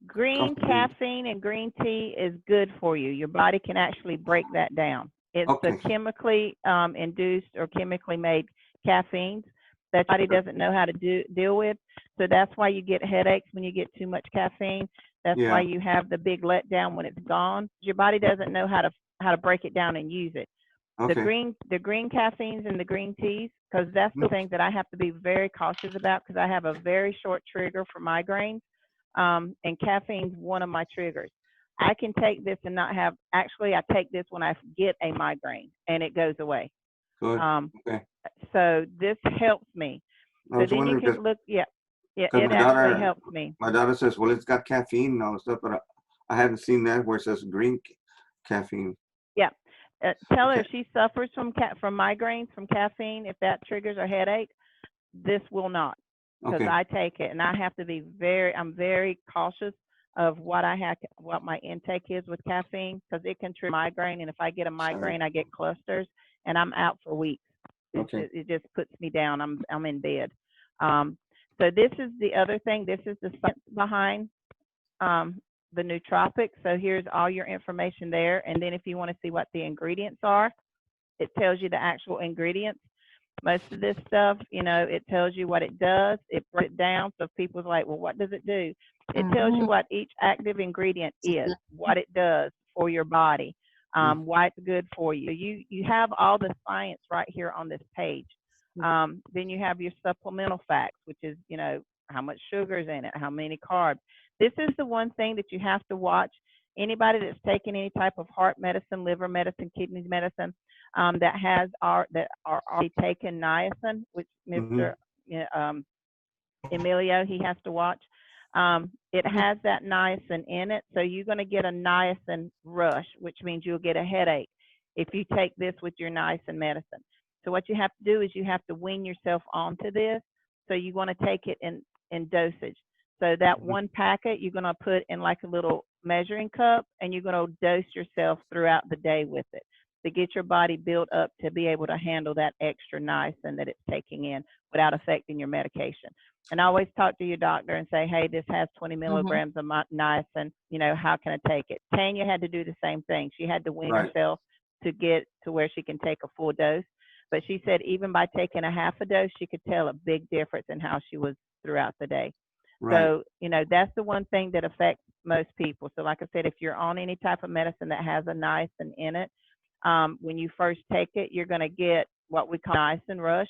coffee beans. caffeine and green tea is good for you. Your body can actually break that down. It's the Okay. chemically induced or chemically made caffeines that your body doesn't know how to deal with. So that's why you get headaches when you get too much caffeine. That's why Yeah. you have the big letdown when it's gone. Your body doesn't know how to break it down and use it. The Okay. green caffeines and the green teas, because that's the thing that I have to be very cautious about, because I have a very short trigger for migraines, and caffeine's one of my triggers. I can take this and not have, actually I take this when I get a migraine and it goes away. Good. Okay. So this helps me. I So was then you wondering can look, yeah, it my actually daughter, helps me. my daughter says, well, it's got caffeine and all this stuff, but I haven't seen that where it says green caffeine. Yeah. Tell her Okay. if she suffers from migraines from caffeine, if that triggers a headache, this will not, because Okay. I take it, and I have to be I'm very cautious of what what my intake is with caffeine, because it can trigger migraine, and if I get a migraine, I get clusters, and I'm out for weeks. Okay. It just puts me down. I'm in bed. So this is the other thing. This is the science behind the nootropic. So here's all your information there, and then if you want to see what the ingredients are, it tells you the actual ingredients. Most of this stuff, it tells you what it does. It breaks it down. So if people's like, well, what does it do? It tells you what each active ingredient is, what it does for your body, why it's good for you. You have all the science right here on this page. Then you have your supplemental facts, which is, how much sugar is in it, how many carbs. This is the one thing that you have to watch. Anybody that's taking any type of heart medicine, liver medicine, kidney medicine, that are already taken niacin, which Mr. Emilio, he has to watch. It has that niacin in it, so you're going to get a niacin rush, which means you'll get a headache if you take this with your niacin medicine. So what you have to do is you have to wean yourself onto this. So you want to take it in dosage. So that one packet you're going to put in like a little measuring cup, and you're going to dose yourself throughout the day with it to get your body built up to be able to handle that extra niacin that it's taking in without affecting your medication. And always talk to your doctor and say, hey, this has 20 milligrams of niacin. How can I take it? Tanya had to do the same thing. She had to wean herself to get to where she can take a full dose. But she said even by taking a half a dose, she could tell a big difference in how she was throughout the day. Right. So, that's the one thing that affects most people. So like I said, if you're on any type of medicine that has a niacin in it, when you first take it, you're going to get what we call niacin rush,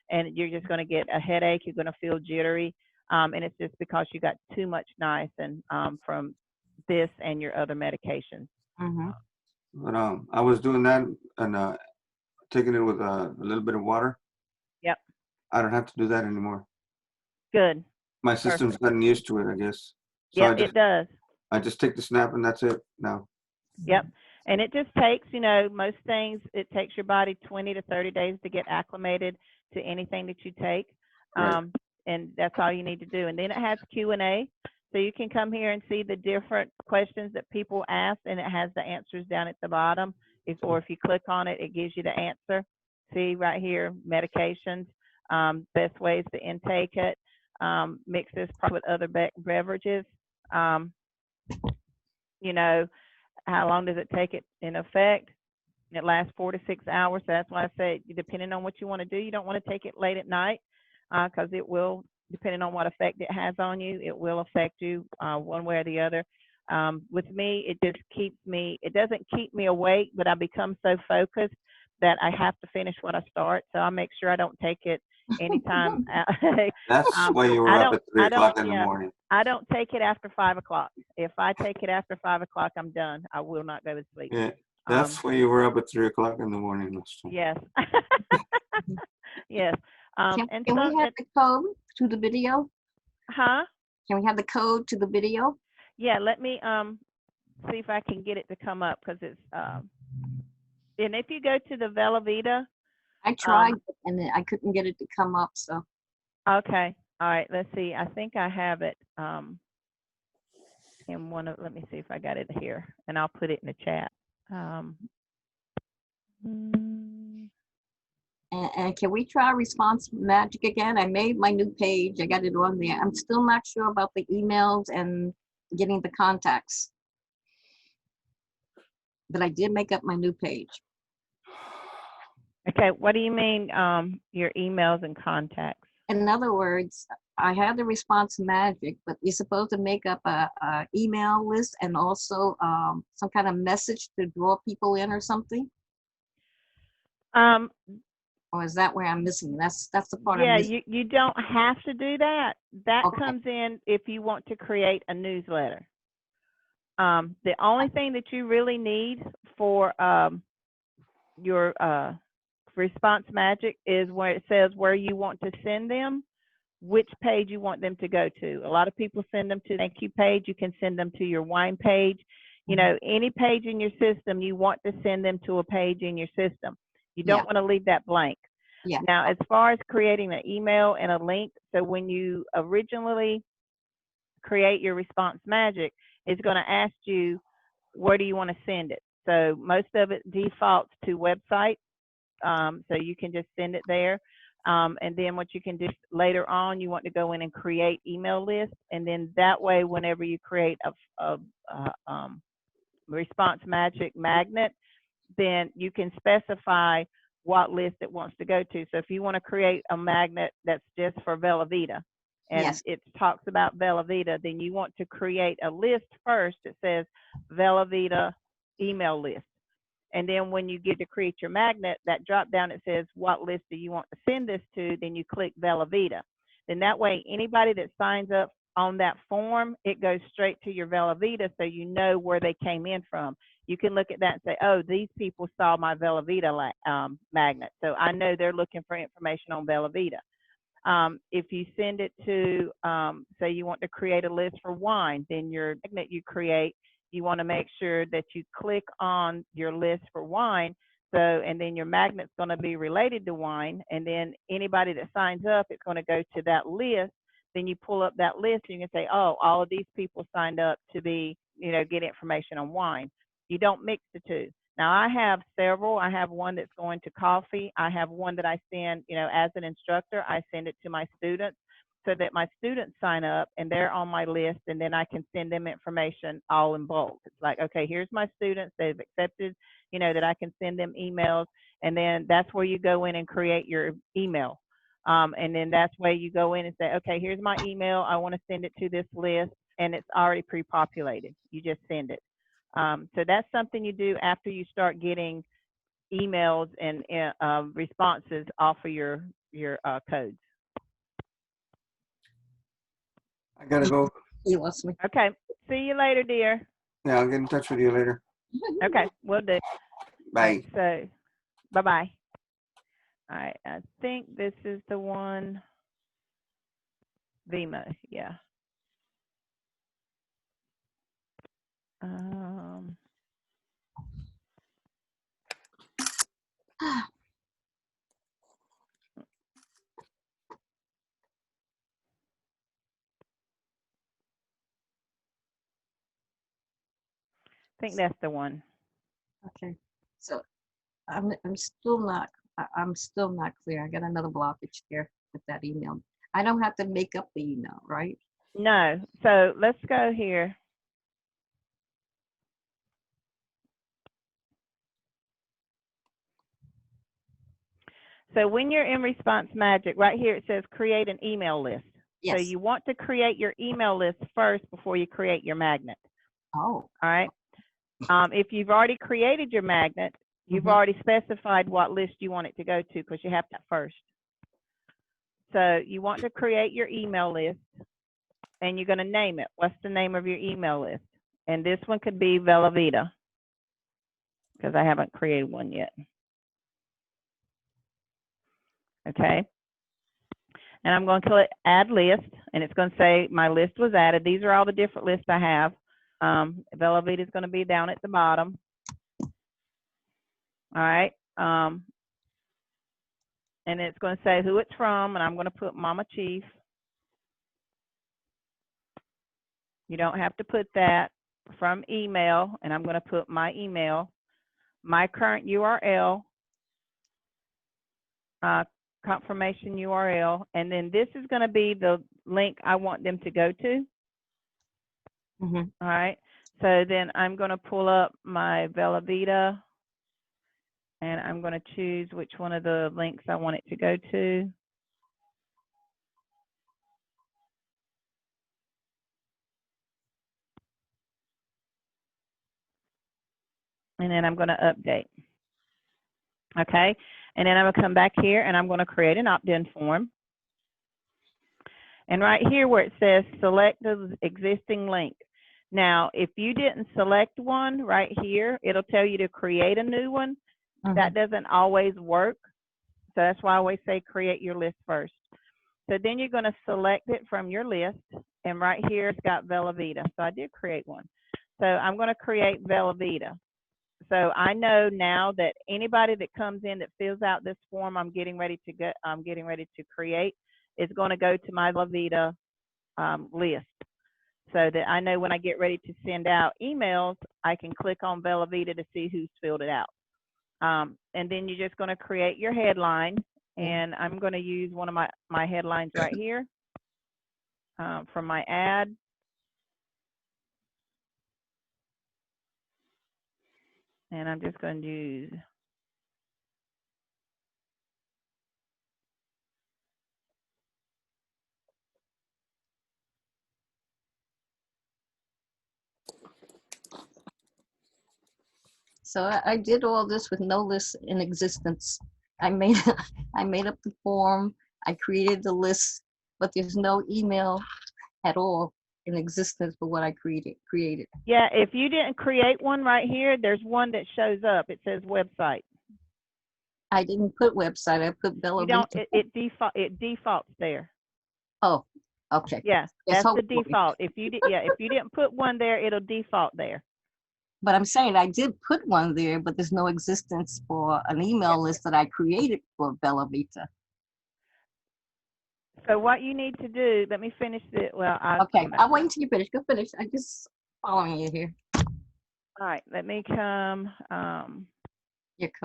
and you're just going to get a headache. You're going to feel jittery, and it's just because you got too much niacin from this and your other medications. But I was doing that and taking it with a little bit of water. Yep. I don't have to do that anymore. Good. My system's gotten used to it, I guess. So Yep, it does. I just take the snap and that's it now. Yep. And it just takes, most things, it takes your body 20 to 30 days to get acclimated to anything that you take. Right. And that's all you need to do. And then it has Q&A. So you can come here and see the different questions that people ask, and it has the answers down at the bottom. Or if you click on it, it gives you the answer. See right here, medications, best ways to intake it, mix this with other beverages. How long does it take it in effect? It lasts 4 to 6 hours. So that's why I say, depending on what you want to do, you don't want to take it late at night, because it will, depending on what effect it has on you, it will affect you one way or the other. With me, it just it doesn't keep me awake, but I become so focused that I have to finish what I start. So I make sure I don't take it anytime. That's why you were up at 3 o'clock in the morning. I don't take it after 5 o'clock. If I take it after 5 o'clock, I'm done. I will not go to sleep. Yeah, that's why you were up at 3 o'clock in the morning last time. Yes. Yes. And Can some, we have the code to the video? huh? Can we have the code to the video? Yeah, let me see if I can get it to come up because it's and if you go to the Velavita, I tried and I couldn't get it to come up, so. okay, all right, let's see. I think I have it in one of. Let me see if I got it here, and I'll put it in the chat. Mm, And can we try Response Magic again? I made my new page. I got it on there. I'm still not sure about the emails and getting the contacts. But I did make up my new page. Okay, what do you mean your emails and contacts? In other words, I have the Response Magic, but you're supposed to make up a email list and also some kind of message to draw people in or something. Or is that where I'm missing? That's the part I'm Yeah, missing. you don't have to do that. That Okay. comes in if you want to create a newsletter. The only thing that you really need for your Response Magic is where it says where you want to send them, which page you want them to go to. A lot of people send them to the thank you page. You can send them to your wine page. You know, any page in your system, you want to send them to a page in your system. You don't want to leave that blank. Yeah. Now, as far as creating an email and a link, so when you originally create your Response Magic, it's going to ask you, where do you want to send it? So most of it defaults to website. So you can just send it there. And then what you can do later on, you want to go in and create email lists. And then that way, whenever you create a Response Magic magnet, then you can specify what list it wants to go to. So if you want to create a magnet that's just for Velavita, and Yes. it talks about Velavita, then you want to create a list first that says Velavita email list. And then when you get to create your magnet, that drop down, it says, what list do you want to send this to? Then you click Velavita. Then that way, anybody that signs up on that form, it goes straight to your Velavita, so you know where they came in from. You can look at that and say, oh, these people saw my Velavita magnet, so I know they're looking for information on Velavita. If you send it to, say you want to create a list for wine, then your magnet you create, you want to make sure that you click on your list for wine. So, and then your magnet's going to be related to wine. And then anybody that signs up, it's going to go to that list. Then you pull up that list and you can say, oh, all of these people signed up to be, you know, get information on wine. You don't mix the two. Now I have several. I have one that's going to coffee. I have one that I send, you know, as an instructor, I send it to my students so that my students sign up and they're on my list, and then I can send them information all in bulk. It's like, okay, here's my students. They've accepted, you know, that I can send them emails, and then that's where you go in and create your email. And then that's where you go in and say, okay, here's my email. I want to send it to this list, and it's already pre-populated. You just send it. So that's something you do after you start getting emails and responses off of your codes. I gotta go. You lost me. Okay. See you later, dear. Yeah, I'll get in touch with you later. Okay, we'll do. Bye. So, bye-bye. All right, I think this is the one. Vimo, yeah. I think that's the one. Okay. So I'm still not clear. I got another blockage here with that email. I don't have to make up the email, right? No. So let's go here. So when you're in Response Magic, right here it says create an email list. Yes. So you want to create your email list first before you create your magnet. Oh. All right. If you've already created your magnet, you've already specified what list you want it to go to, because you have that first. So you want to create your email list, and you're going to name it. What's the name of your email list? And this one could be Velavita, because I haven't created one yet. Okay. And I'm going to click add list, and it's going to say my list was added. These are all the different lists I have. Velavita is going to be down at the bottom. All right. And it's going to say who it's from, and I'm going to put Mama Chief. You don't have to put that. From email, and I'm going to put my email, my current URL, confirmation URL, and then this is going to be the link I want them to go to. Mm-hmm. All right. So then I'm going to pull up my Velavita, and I'm going to choose which one of the links I want it to go to. And then I'm going to update. Okay. And then I'm going to come back here and I'm going to create an opt-in form. And right here where it says select the existing link. Now, if you didn't select one right here, it'll tell you to create a new one. Mm-hmm. That doesn't always work. So that's why I always say create your list first. So then you're going to select it from your list. And right here it's got Velavita. So I did create one. So I'm going to create Velavita. So I know now that anybody that comes in that fills out this form I'm getting ready to create is going to go to my Velavita list, so that I know when I get ready to send out emails, I can click on Velavita to see who's filled it out. And then you're just going to create your headline, and I'm going to use one of my headlines right here from my ad. And I'm just going to use So I did all this with no list in existence. I made up the form, I created the list, but there's no email at all in existence for what I created. Yeah, if you didn't create one right here, there's one that shows up. It says website. I didn't put website, I put You Velavita. don't. It defaults there. Oh, okay. Yeah, Yes, that's the hopefully. default. If you didn't put one there, it'll default there. But I'm saying I did put one there, but there's no existence for an email list that I created for Velavita. So what you need to do, let me finish it. Well, Okay, I'll wait until you finish. Go finish. I'm just following you here. All right, let me come. Yeah.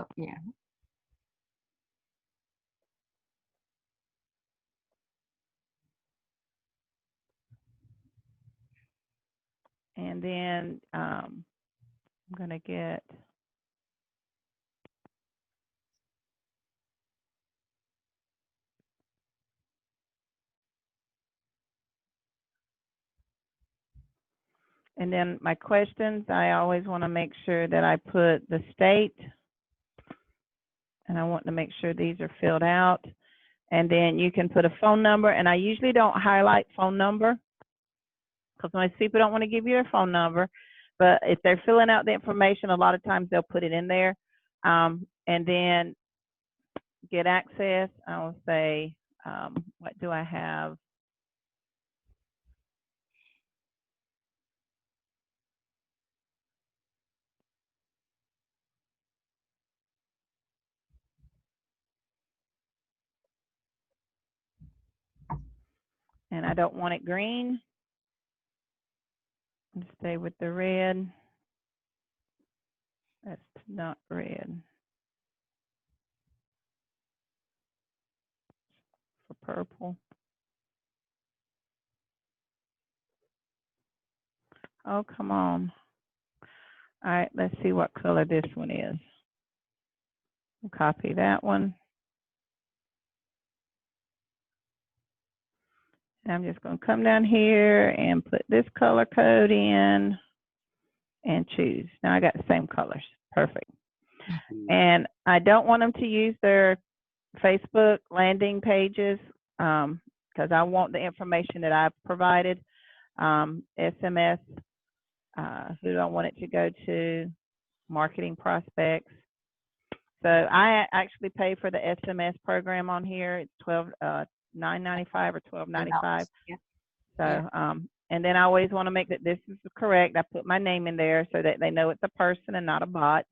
And then I'm gonna get. And then my questions, I always want to make sure that I put the state, and I want to make sure these are filled out. And then you can put a phone number, and I usually don't highlight phone number because most people don't want to give you their phone number. But if they're filling out the information, a lot of times they'll put it in there. And then get access, I will say, what do I have? And I don't want it green. Let's stay with the red. That's not red. For purple. Oh, come on. All right, let's see what color this one is. We'll copy that one. And I'm just going to come down here and put this color code in and choose. Now I got the same colors. Perfect. And I don't want them to use their Facebook landing pages because I want the information that I've provided. SMS, who do I want it to go to? Marketing prospects. So I actually pay for the SMS program on here. It's $9.95 or $12.95. Yeah. So, Yeah. and then I always want to make that this is correct. I put my name in there so that they know it's a person and not a bot.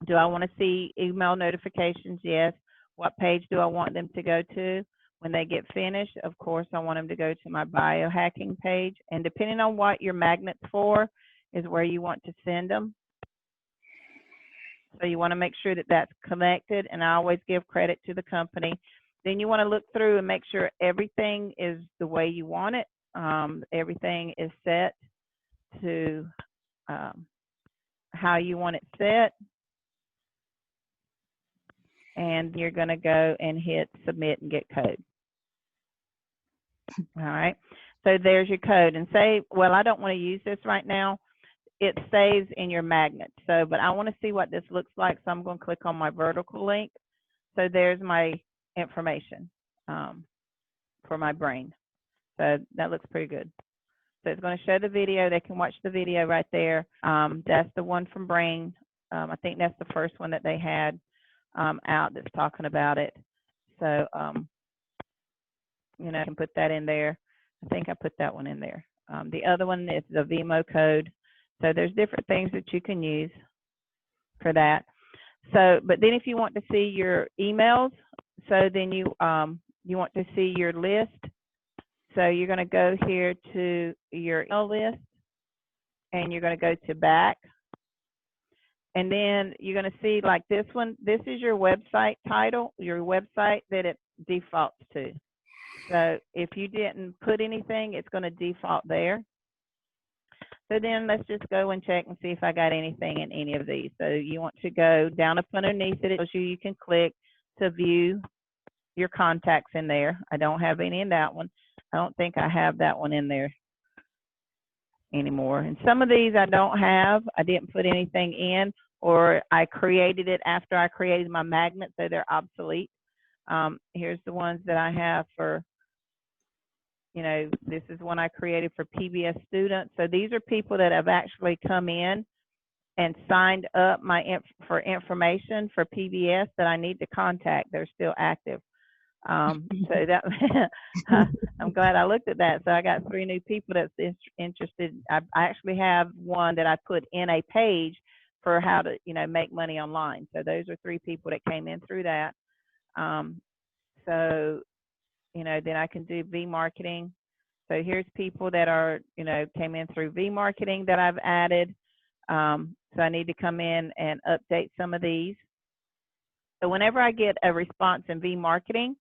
Do I want to see email notifications? Yes. What page do I want them to go to? When they get finished, of course, I want them to go to my biohacking page. And depending on what your magnet's for is where you want to send them. So you want to make sure that that's connected, and I always give credit to the company. Then you want to look through and make sure everything is the way you want it. Everything is set to how you want it set. And you're going to go and hit submit and get code. All right. So there's your code. And say, well, I don't want to use this right now. It saves in your magnet. So, but I want to see what this looks like. So I'm going to click on my vertical link. So there's my information for my brain. So that looks pretty good. So it's going to show the video. They can watch the video right there. That's the one from Brain. I think that's the first one that they had out that's talking about it. So, you know, I can put that in there. I think I put that one in there. The other one is the Vimo code. So there's different things that you can use for that. So, but then if you want to see your emails, so then you want to see your list. So you're going to go here to your email list, and you're going to go to back. And then you're going to see like this one, this is your website title, your website that it defaults to. So if you didn't put anything, it's going to default there. So then let's just go and check and see if I got anything in any of these. So you want to go down up underneath it. It shows you can click to view your contacts in there. I don't have any in that one. I don't think I have that one in there anymore. And some of these I don't have. I didn't put anything in, or I created it after I created my magnet, so they're obsolete. Here's the ones that I have for, you know, this is one I created for PBS students. So these are people that have actually come in and signed up for information for PBS that I need to contact. They're still active. So that I'm glad I looked at that. So I got 3 new people that's interested. I actually have one that I put in a page for how to, you know, make money online. So those are 3 people that came in through that. So, you know, then I can do V-marketing. So here's people that are, you know, came in through V-marketing that I've added. So I need to come in and update some of these. So whenever I get a response in V-marketing,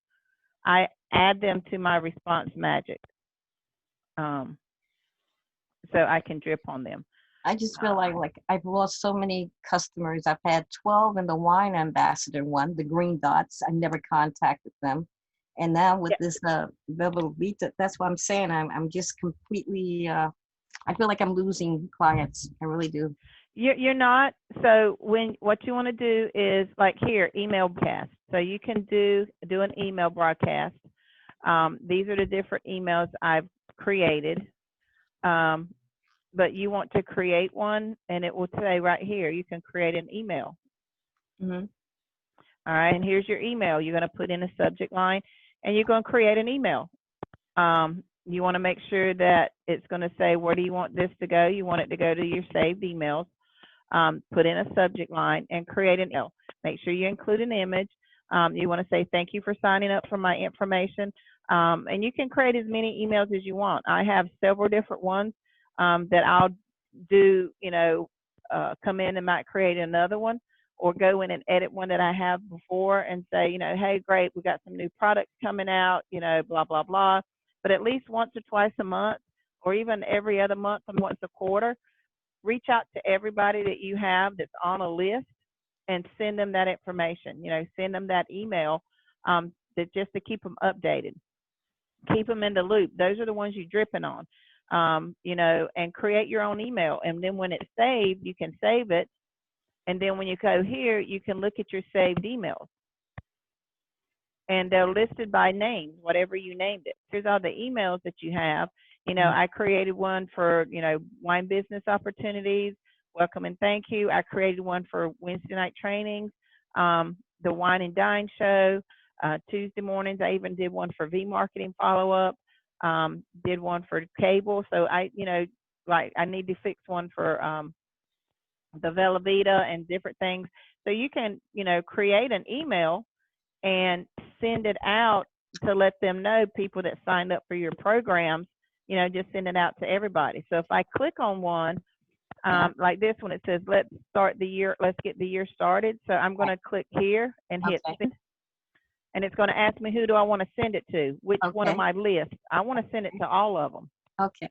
I add them to my response magic. So I can drip on them. I just feel like I've lost so many customers. I've had 12 in the wine ambassador one, the green dots. I never contacted them. And now with this Bevel Vita, that's what I'm saying. I'm just completely, I feel like I'm losing clients. I really do. You're not. So what you want to do is like here, email broadcast. So you can do an email broadcast. These are the different emails I've created. But you want to create one, and it will say right here, you can create an email. Mm-hmm. All right, and here's your email. You're going to put in a subject line, and you're going to create an email. You want to make sure that it's going to say, where do you want this to go? You want it to go to your saved emails. Put in a subject line and create an email. Make sure you include an image. You want to say, thank you for signing up for my information. And you can create as many emails as you want. I have several different ones that I'll do, you know, come in and might create another one, or go in and edit one that I have before and say, you know, hey, great, we got some new products coming out, you know, blah, blah, blah. But at least once or twice a month, or even every other month and once a quarter, reach out to everybody that you have that's on a list and send them that information, you know, send them that email that just to keep them updated, keep them in the loop. Those are the ones you're dripping on, you know, and create your own email. And then when it's saved, you can save it. And then when you go here, you can look at your saved emails. And they're listed by name, whatever you named it. Here's all the emails that you have. You know, I created one for, you know, wine business opportunities, welcome and thank you. I created one for Wednesday night trainings, the Wine and Dine show, Tuesday mornings. I even did one for V marketing follow up. Did one for cable. So I, like I need to fix one for the Velveeta and different things. So you can, create an email and send it out to let them know, people that signed up for your programs, just send it out to everybody. So if I click on one, like this one, it says, let's get the year started. So I'm going to click here and hit send. And it's going to ask me, who do I want to send it to? Which one of my lists? I want to send it to all of them. Okay.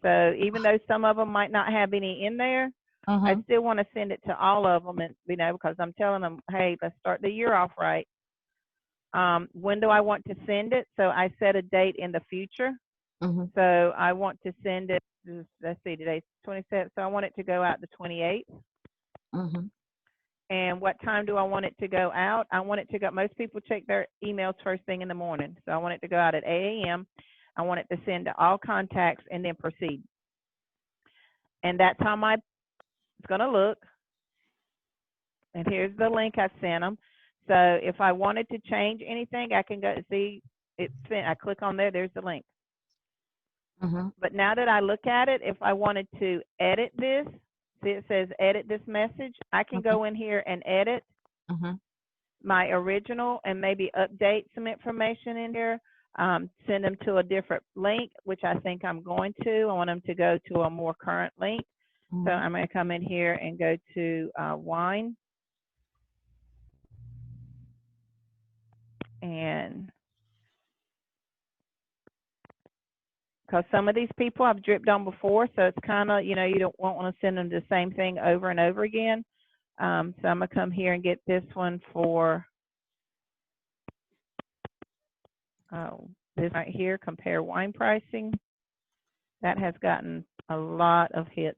So even though some of them might not have any in there, I still want to send it to all of them, and because I'm telling them, hey, let's start the year off right. When do I want to send it? So I set a date in the future. So I want to send it. Let's see, today's 27th, so I want it to go out the 28th. And what time do I want it to go out? I want it to go. Most people check their emails first thing in the morning, so I want it to go out at 8 a.m. I want it to send to all contacts and then proceed. And that's how it's going to look. And here's the link I sent them. So if I wanted to change anything, I can go see it sent. I click on there. There's the link. But now that I look at it, if I wanted to edit this, see it says edit this message, I can go in here and edit my original and maybe update some information in here, send them to a different link, which I think I'm going to. I want them to go to a more current link. So I'm going to come in here and go to wine. And because some of these people I've dripped on before, so it's kind of, you don't want to send them the same thing over and over again. So I'm going to come here and get this one for, this right here, compare wine pricing. That has gotten a lot of hits.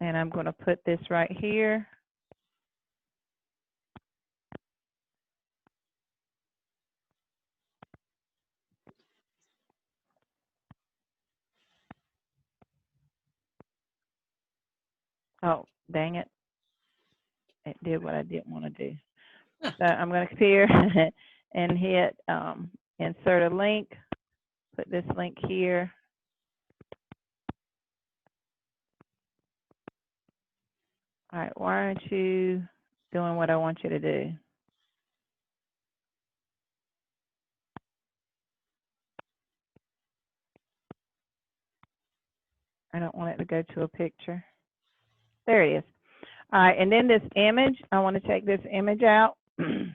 And I'm going to put this right here. Oh, dang it. It did what I didn't want to do. So I'm going to come here and hit insert a link. Put this link here. All right, why aren't you doing what I want you to do? I don't want it to go to a picture. There it is. All right, and then this image, I want to take this image out. So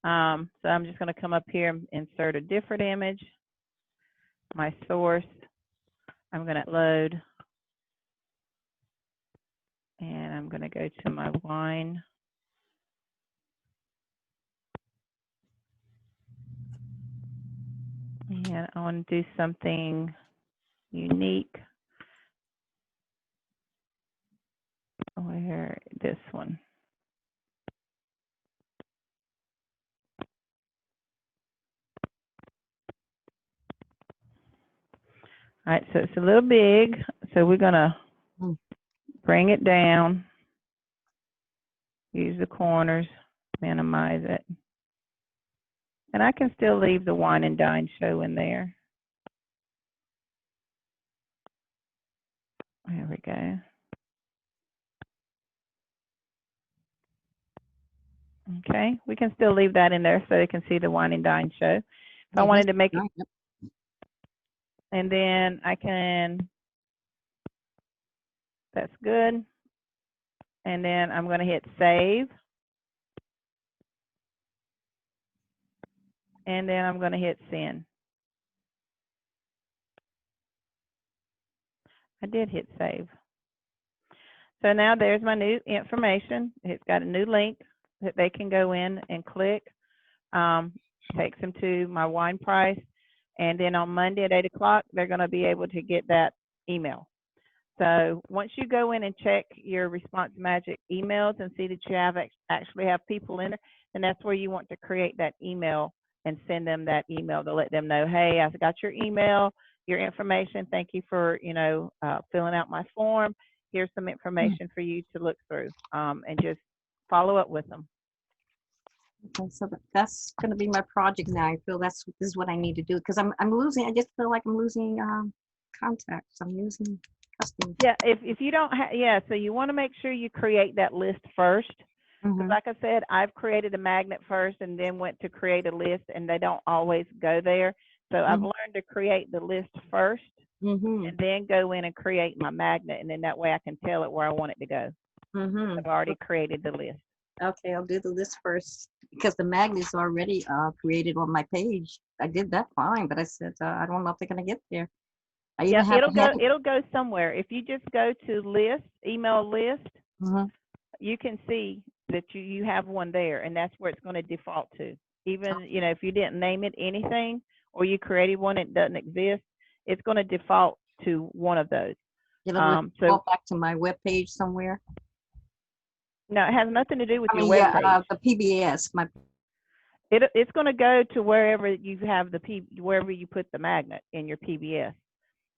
I'm just going to come up here and insert a different image. My source, I'm going to load. And I'm going to go to my wine. And I want to do something unique. Where this one? All right, so it's a little big, so we're gonna bring it down, use the corners, minimize it. And I can still leave the wine and dine show in there. There we go. Okay, we can still leave that in there so they can see the wine and dine show. If I wanted to make it, and then I can, that's good. And then I'm going to hit save. And then I'm going to hit send. I did hit save. So now there's my new information. It's got a new link that they can go in and click. Takes them to my wine price. And then on Monday at 8 o'clock, they're going to be able to get that email. So once you go in and check your Response Magic emails and see that you actually have people in there, then that's where you want to create that email and send them that email to let them know, hey, I've got your email, your information. Thank you for, filling out my form. Here's some information for you to look through, and just follow up with them. Okay, so that's going to be my project now. I feel this is what I need to do because I'm losing. I just feel like I'm losing contacts. I'm losing customers. Yeah, if you don't have, yeah, so you want to make sure you create that list first. Because Mhm. like I said, I've created a magnet first and then went to create a list, and they don't always go there. So I've Mhm. learned to create the list first Mhm. and then go in and create my magnet, and then that way I can tell it where I want it to go. Mhm. I've already created the list. Okay, I'll do the list first because the magnet's already created on my page. I did that fine, but I said I don't know if they're gonna get there. I even Yep, have a heading. it'll go somewhere. If you just go to list, email list, Mhm. you can see that you have one there, and that's where it's going to default to. Even, you know, if you didn't name it anything or you created one that doesn't exist, it's going to default to one of those. It'll go So back to my web page somewhere. no, it has nothing to do with I your mean, web yeah, page. the PBS. It's going to go to wherever you have wherever you put the magnet in your PBS.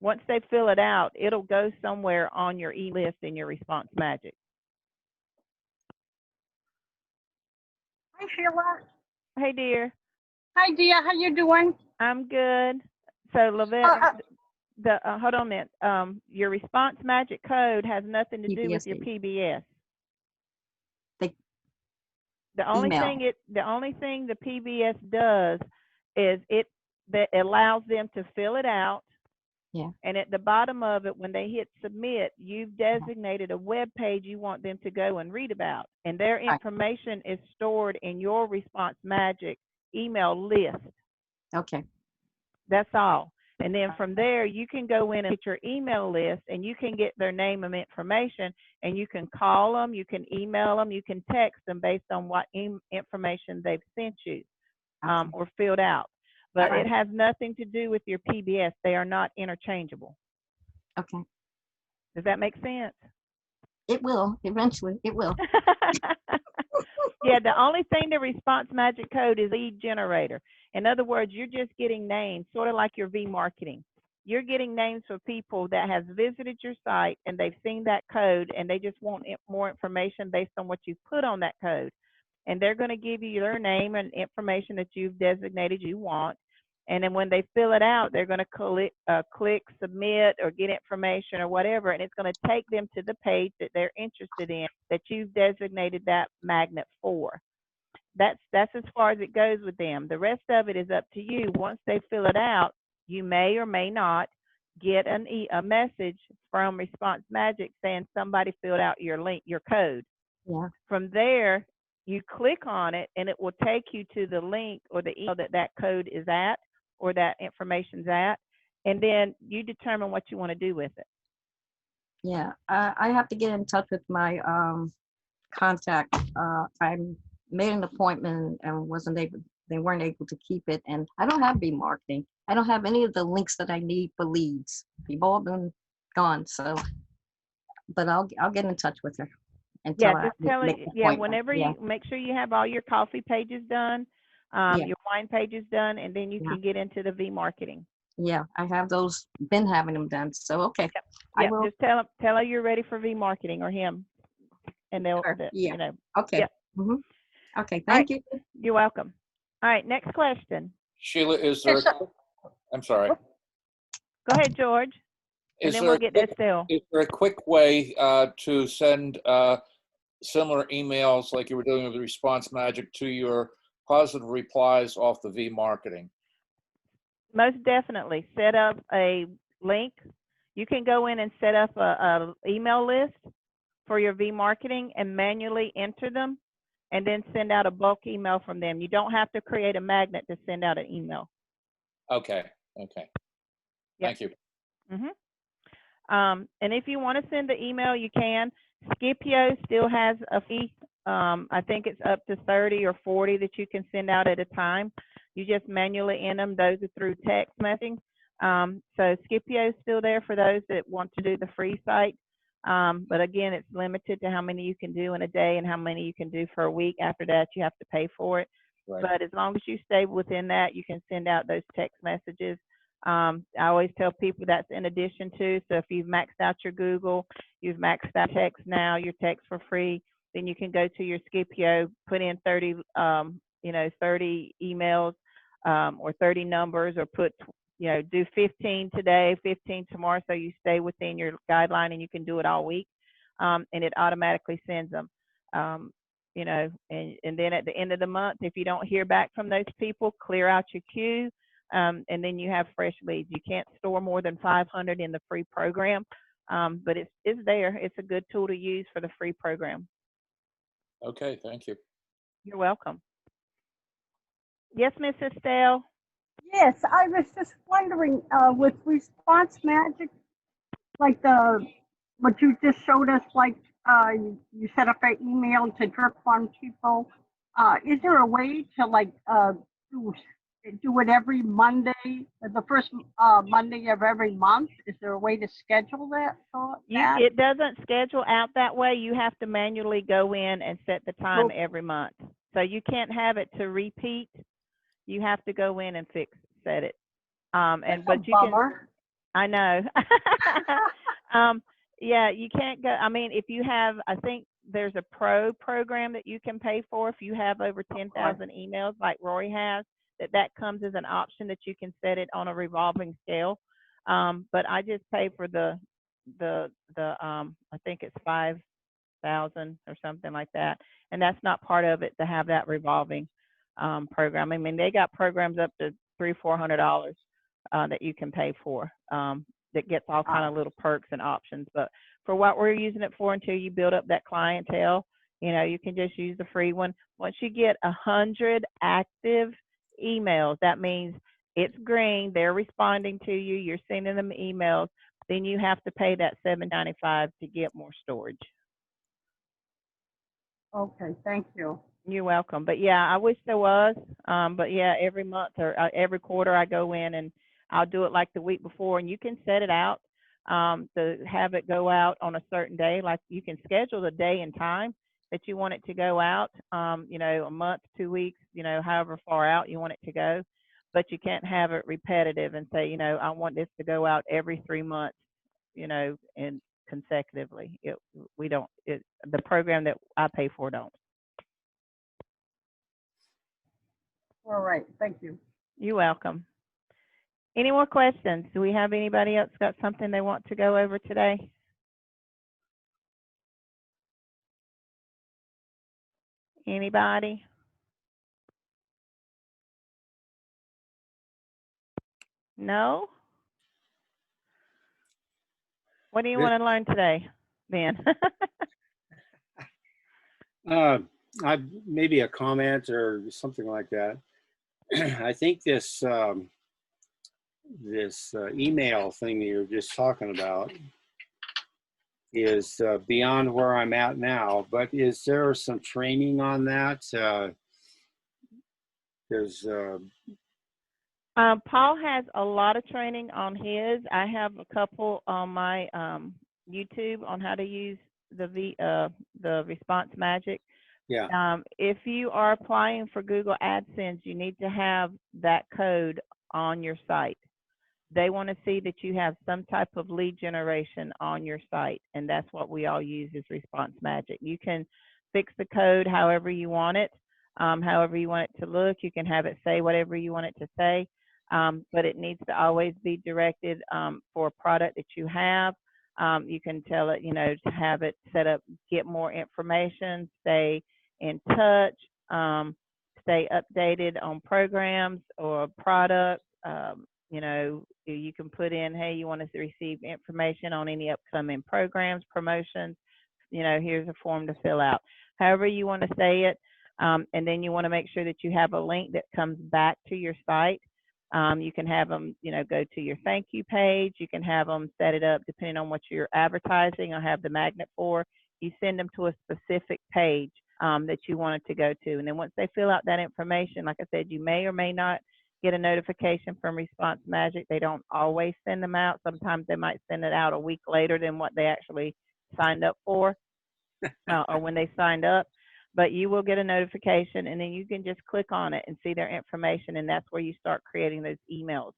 Once they fill it out, it'll go somewhere on your e-list in your Response Magic. Hi, Sheila. Hey, dear. Hi, Dia. How you doing? I'm good. So, Lavette, hold on a minute. Your Response Magic code has nothing to do with PBS your page. PBS. The The only email. thing the PBS does is that allows them to fill it out. Yeah. And at the bottom of it, when they hit submit, you've designated a web page you want them to go and read about. And their Right. information is stored in your Response Magic email list. Okay. That's all. And then from there, you can go in and get your email list, and you can get their name and information, and you can call them, you can email them, you can text them based on what information they've sent you Okay. or filled out. But All it right. has nothing to do with your PBS. They are not interchangeable. Okay. Does that make sense? It will eventually. It will. Yeah, the only thing the Response Magic code is lead generator. In other words, you're just getting names, sort of like your V-marketing. You're getting names for people that has visited your site and they've seen that code and they just want more information based on what you put on that code. And they're going to give you their name and information that you've designated you want. And then when they fill it out, they're going to click submit or get information or whatever, and it's going to take them to the page that they're interested in that you've designated that magnet for. That's as far as it goes with them. The rest of it is up to you. Once they fill it out, you may or may not get a message from Response Magic saying somebody filled out your link, your code. Yeah. From there, you click on it, and it will take you to the link or the email that code is at or that information's at, and then you determine what you want to do with it. Yeah. I have to get in touch with my contact. I made an appointment and they weren't able to keep it. And I don't have V-marketing. I don't have any of the links that I need for leads. They've all been gone. So, but I'll get in touch with her and Yeah, tell her just tell her, make an yeah, appointment. whenever Yeah. you make sure you have all your coffee pages done, Yeah. your wine pages done, and then you Yeah. can get into the V-marketing. Yeah. I have those, been having them done. So, okay. I Yeah, will. just tell her you're ready for V-marketing or him, and they'll, Sure. Yeah. you know. Okay. Yep. Okay. All right. Thank you. You're welcome. All right, next question. Sheila, is there, I'm sorry. Go ahead, George, and Is then there we'll a get to quick- Estelle. Is there a quick way to send similar emails like you were doing with the Response Magic to your positive replies off the V-marketing? Most definitely. Set up a link. You can go in and set up a email list for your V-marketing and manually enter them and then send out a bulk email from them. You don't have to create a magnet to send out an email. Okay, okay. Yep. Thank you. And if you want to send the email, you can. Scipio still has a fee. I think it's up to 30 or 40 that you can send out at a time. You just manually enter them. Those are through text messaging. So Scipio is still there for those that want to do the free site. But again, it's limited to how many you can do in a day and how many you can do for a week. After that, you have to pay for it. Right. But as long as you stay within that, you can send out those text messages. I always tell people that's in addition to, so if you've maxed out your Google, you've maxed out text now, your text for free, then you can go to your Scipio, put in 30 30 emails or 30 numbers, or put, do 15 today, 15 tomorrow, so you stay within your guideline and you can do it all week. And it automatically sends them. And then at the end of the month, if you don't hear back from those people, clear out your queue, and then you have fresh leads. You can't store more than 500 in the free program, but it's there. It's a good tool to use for the free program. Okay, thank you. You're welcome. Yes, Miss Estelle? Yes, I was just wondering, with Response Magic, like what you just showed us, like you set up an email to drip on people. Is there a way to like do it every Monday, the first Monday of every month? Is there a way to schedule that? It doesn't schedule out that way. You have to manually go in and set the time every month. So you can't have it to repeat. You have to go in and set it. But you can. I know. Yeah, you can't go. I mean, if you have, I think there's a pro program that you can pay for if you have over 10,000 emails like Rory has, that comes as an option that you can set it on a revolving scale. But I just pay for the I think it's 5,000 or something like that. And that's not part of it to have that revolving program. I mean, they got programs up to $300-400 that you can pay for. That gets all kind of little perks and options. But for what we're using it for, until you build up that clientele, you can just use the free one. Once you get 100 active emails, that means it's green, they're responding to you, you're sending them emails, then you have to pay that $7.95 to get more storage. Okay, thank you. You're welcome. But yeah, I wish there was. But yeah, every month or every quarter I go in and I'll do it like the week before, and you can set it out to have it go out on a certain day. Like you can schedule the day and time that you want it to go out, a month, 2 weeks, however far out you want it to go. But you can't have it repetitive and say, I want this to go out every 3 months, and consecutively. The program that I pay for don't. All right, thank you. You're welcome. Any more questions? Do we have anybody else got something they want to go over today? Anybody? No? What do you want to learn today, Ben? Maybe a comment or something like that. I think this email thing that you're just talking about is beyond where I'm at now. But is there some training on that? Paul has a lot of training on his. I have a couple on my YouTube on how to use the Response Magic. Yeah. If you are applying for Google AdSense, you need to have that code on your site. They want to see that you have some type of lead generation on your site, and that's what we all use is Response Magic. You can fix the code however you want it, however you want it to look. You can have it say whatever you want it to say, but it needs to always be directed for a product that you have. You can tell it, to have it set up, get more information, stay in touch, stay updated on programs or products. You can put in, hey, you want to receive information on any upcoming programs, promotions, here's a form to fill out. However you want to say it, and then you want to make sure that you have a link that comes back to your site. You can have them, go to your thank you page. You can have them set it up depending on what you're advertising or have the magnet for. You send them to a specific page that you want it to go to. And then once they fill out that information, like I said, you may or may not get a notification from Response Magic. They don't always send them out. Sometimes they might send it out a week later than what they actually signed up for or when they signed up. But you will get a notification, and then you can just click on it and see their information, and that's where you start creating those emails.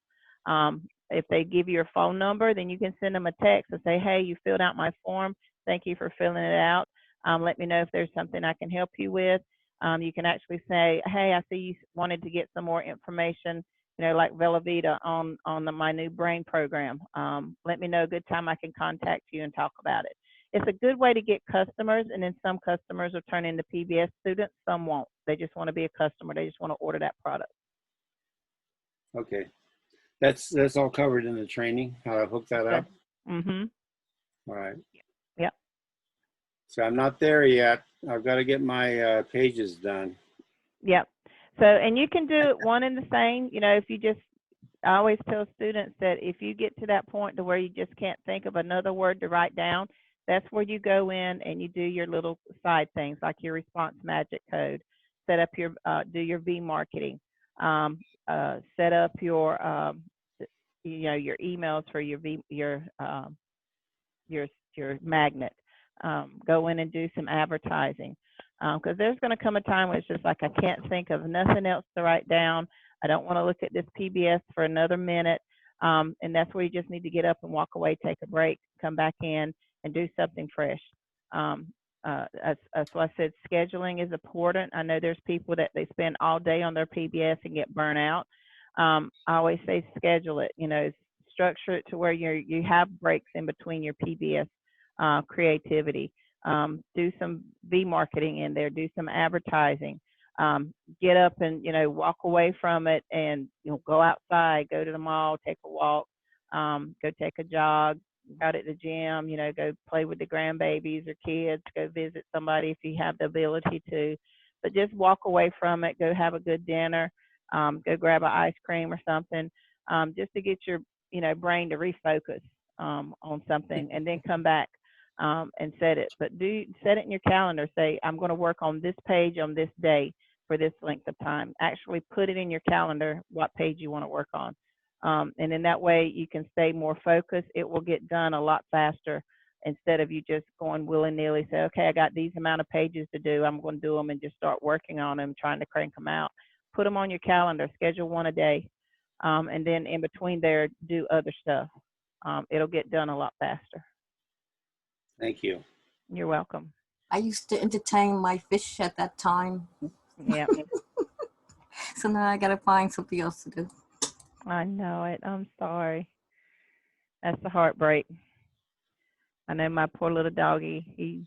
If they give you your phone number, then you can send them a text and say, hey, you filled out my form. Thank you for filling it out. Let me know if there's something I can help you with. You can actually say, hey, I see you wanted to get some more information, like Velavita on my new brain program. Let me know a good time I can contact you and talk about it. It's a good way to get customers, and then some customers will turn into PBS students, some won't. They just want to be a customer. They just want to order that product. Okay. That's all covered in the training, how to hook that up. Mm-hmm. All right. Yep. So I'm not there yet. I've got to get my pages done. Yep. So, and you can do it one and the same, if you just, I always tell students that if you get to that point to where you just can't think of another word to write down, that's where you go in and you do your little side things like your response magic code, set up your, do your V marketing, set up your, your emails for your magnet. Go in and do some advertising, because there's going to come a time where it's just like I can't think of nothing else to write down. I don't want to look at this PBS for another minute, and that's where you just need to get up and walk away, take a break, come back in, and do something fresh. That's why I said scheduling is important. I know there's people that they spend all day on their PBS and get burnt out. I always say schedule it. Structure it to where you have breaks in between your PBS creativity. Do some V marketing in there. Do some advertising. Get up and walk away from it and go outside, go to the mall, take a walk, go take a jog, out at the gym, go play with the grandbabies or kids, go visit somebody if you have the ability to, but just walk away from it, go have a good dinner, go grab an ice cream or something, just to get your brain to refocus on something, and then come back and set it. But set it in your calendar. Say, I'm going to work on this page on this day for this length of time. Actually put it in your calendar what page you want to work on. And in that way, you can stay more focused. It will get done a lot faster instead of you just going willy-nilly, say, okay, I got these amount of pages to do. I'm going to do them and just start working on them, trying to crank them out. Put them on your calendar, schedule one a day. And then in between there, do other stuff. It'll get done a lot faster. Thank you. You're welcome. I used to entertain my fish at that time. Yeah. So now I got to find something else to do. I know it. I'm sorry. That's the heartbreak. I know my poor little doggy.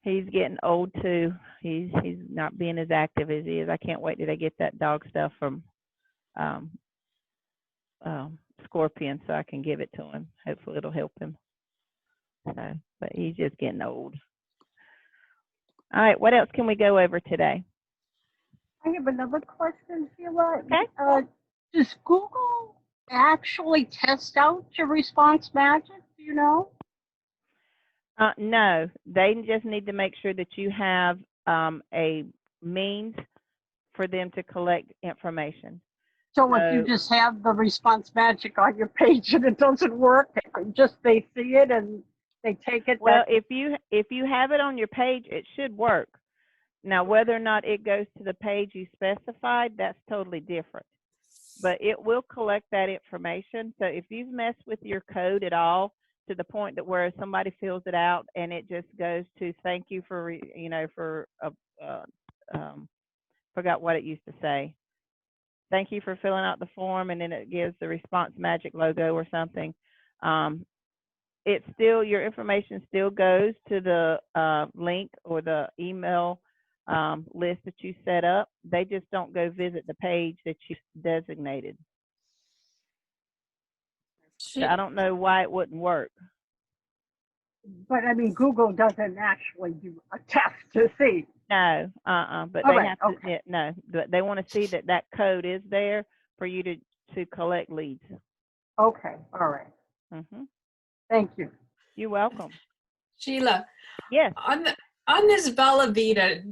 He's getting old too. He's not being as active as he is. I can't wait till they get that dog stuff from Scorpion so I can give it to him. Hopefully it'll help him. So, but he's just getting old. All right. What else can we go over today? I have another question, Sheila. Okay. Does Google actually test out your response magic? Do you know? No, they just need to make sure that you have a means for them to collect information. So if you just have the response magic on your page and it doesn't work, they see it and they take it. Well, if you have it on your page, it should work. Now, whether or not it goes to the page you specified, that's totally different. But it will collect that information. So if you've messed with your code at all to the point that where somebody fills it out and it just goes to thank you for, forgot what it used to say. Thank you for filling out the form, and then it gives the response magic logo or something. It's still, your information still goes to the link or the email list that you set up. They just don't go visit the page that you designated. So I don't know why it wouldn't work. But I mean, Google doesn't actually do a test to see. No, but All they right, have to, okay. no, but they want to see that that code is there for you to collect leads. Okay, all right. Mm-hmm. Thank you. You're welcome. Sheila, Yes. on this Velavita,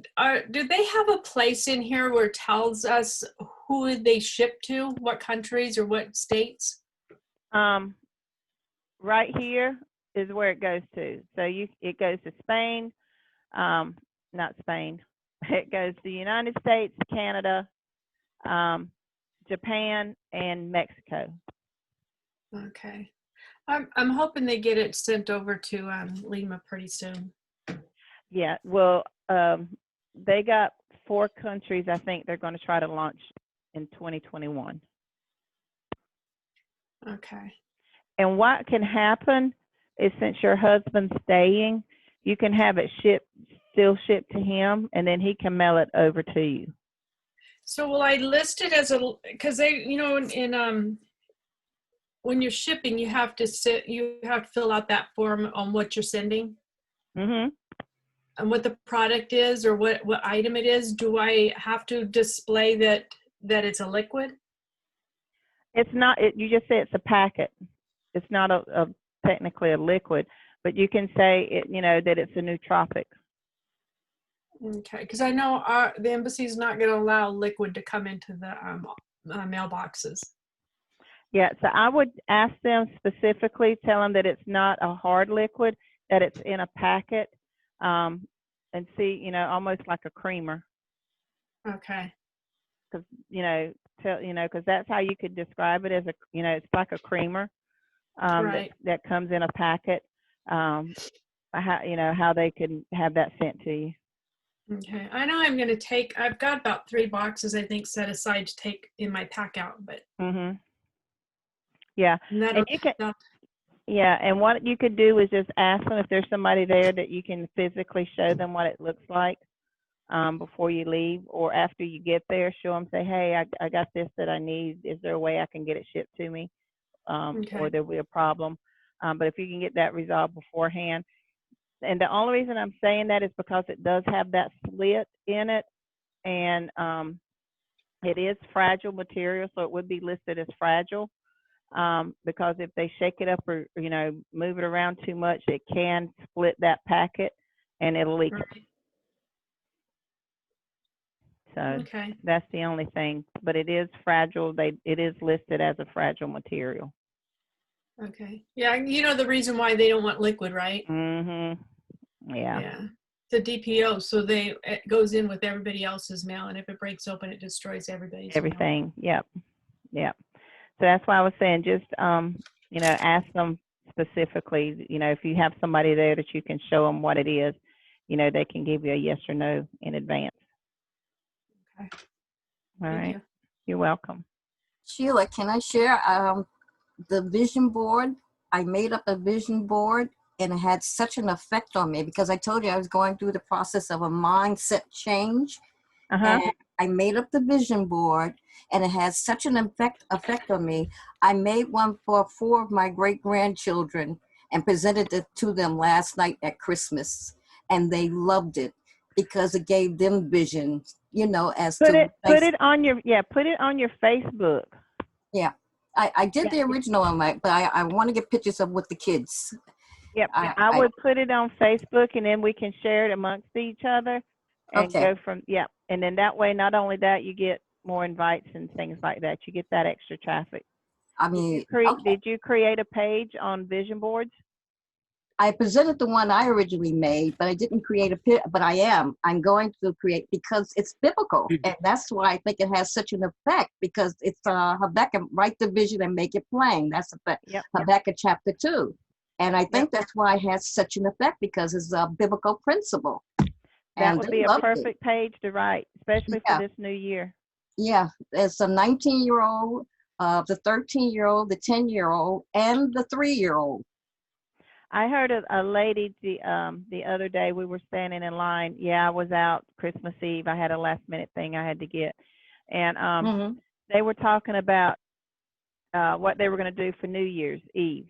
do they have a place in here where it tells us who they ship to, what countries or what states? Right here is where it goes to. So it goes to Spain, not Spain. It goes to the United States, Canada, Japan, and Mexico. Okay. I'm hoping they get it sent over to Lima pretty soon. Yeah, well, they got 4 countries I think they're going to try to launch in 2021. Okay. And what can happen is, since your husband's staying, you can have it still shipped to him, and then he can mail it over to you. So will I list it as because they, in when you're shipping, you have to fill out that form on what you're sending Mm-hmm. and what the product is or what item it is. Do I have to display that it's a liquid? It's not. You just say it's a packet. It's not technically a liquid, but you can say it. That it's a nootropic. Okay, because I know the embassy is not going to allow liquid to come into the mailboxes. Yeah. So I would ask them specifically, tell them that it's not a hard liquid, that it's in a packet, and see, almost like a creamer. Okay. Because because that's how you could describe it, as it's like a creamer, Right. that comes in a packet. How they can have that sent to you. Okay. I know I've got about 3 boxes, I think, set aside to take in my pack out, but. Mhm. Yeah. And And you can. Yeah, and what you could do is just ask them if there's somebody there that you can physically show them what it looks like before you leave, or after you get there. Show them, say, hey, I got this that I need. Is there a way I can get it shipped to me, Okay. or there'll be a problem? But if you can get that resolved beforehand. And the only reason I'm saying that is because it does have that slit in it, and it is fragile material, so it would be listed as fragile. Because if they shake it up or move it around too much, it can split that packet and it'll leak. Right. So Okay. that's the only thing. But it is fragile. It is listed as a fragile material. Okay. Yeah, the reason why they don't want liquid, right? Mhm. Yeah. Yeah. The DPO, so it goes in with everybody else's mail, and if it breaks open, it destroys everybody's mail. Everything. Yep. Yep. So that's why I was saying, just ask them specifically. If you have somebody there that you can show them what it is, they can give you a yes or no in advance. Okay. All Thank right. you. You're welcome. Sheila, can I share the vision board? I made up a vision board, and it had such an effect on me because I told you I was going through the process of a mindset change. Uh-huh. And I made up the vision board, and it has such an effect on me. I made one for 4 of my great-grandchildren and presented it to them last night at Christmas, and they loved it because it gave them vision, as Put to it on your Facebook. Yeah, I did the Yeah. original one, but I want to get pictures of with the kids. Yep. I would put it on Facebook, and then we can share it amongst each other and Okay. go from, yeah. And then that way, not only that, you get more invites and things like that. You get that extra traffic. I mean, Did you create a page on vision boards? I presented the one I originally made, but I didn't create but I'm going to create because it's biblical. And that's why I think it has such an effect, because it's Habakkuk, write the vision and make it plain. That's Habakkuk chapter 2. And I think that's why it has such an effect, because it's a biblical principle. That would be a perfect page to write, especially for this new year. Yeah, it's a 19-year-old, the 13-year-old, the 10-year-old, and the 3-year-old. I heard a lady the other day. We were standing in line. Yeah, I was out Christmas Eve. I had a last minute thing I had to get, and they were talking about what they were going to do for New Year's Eve.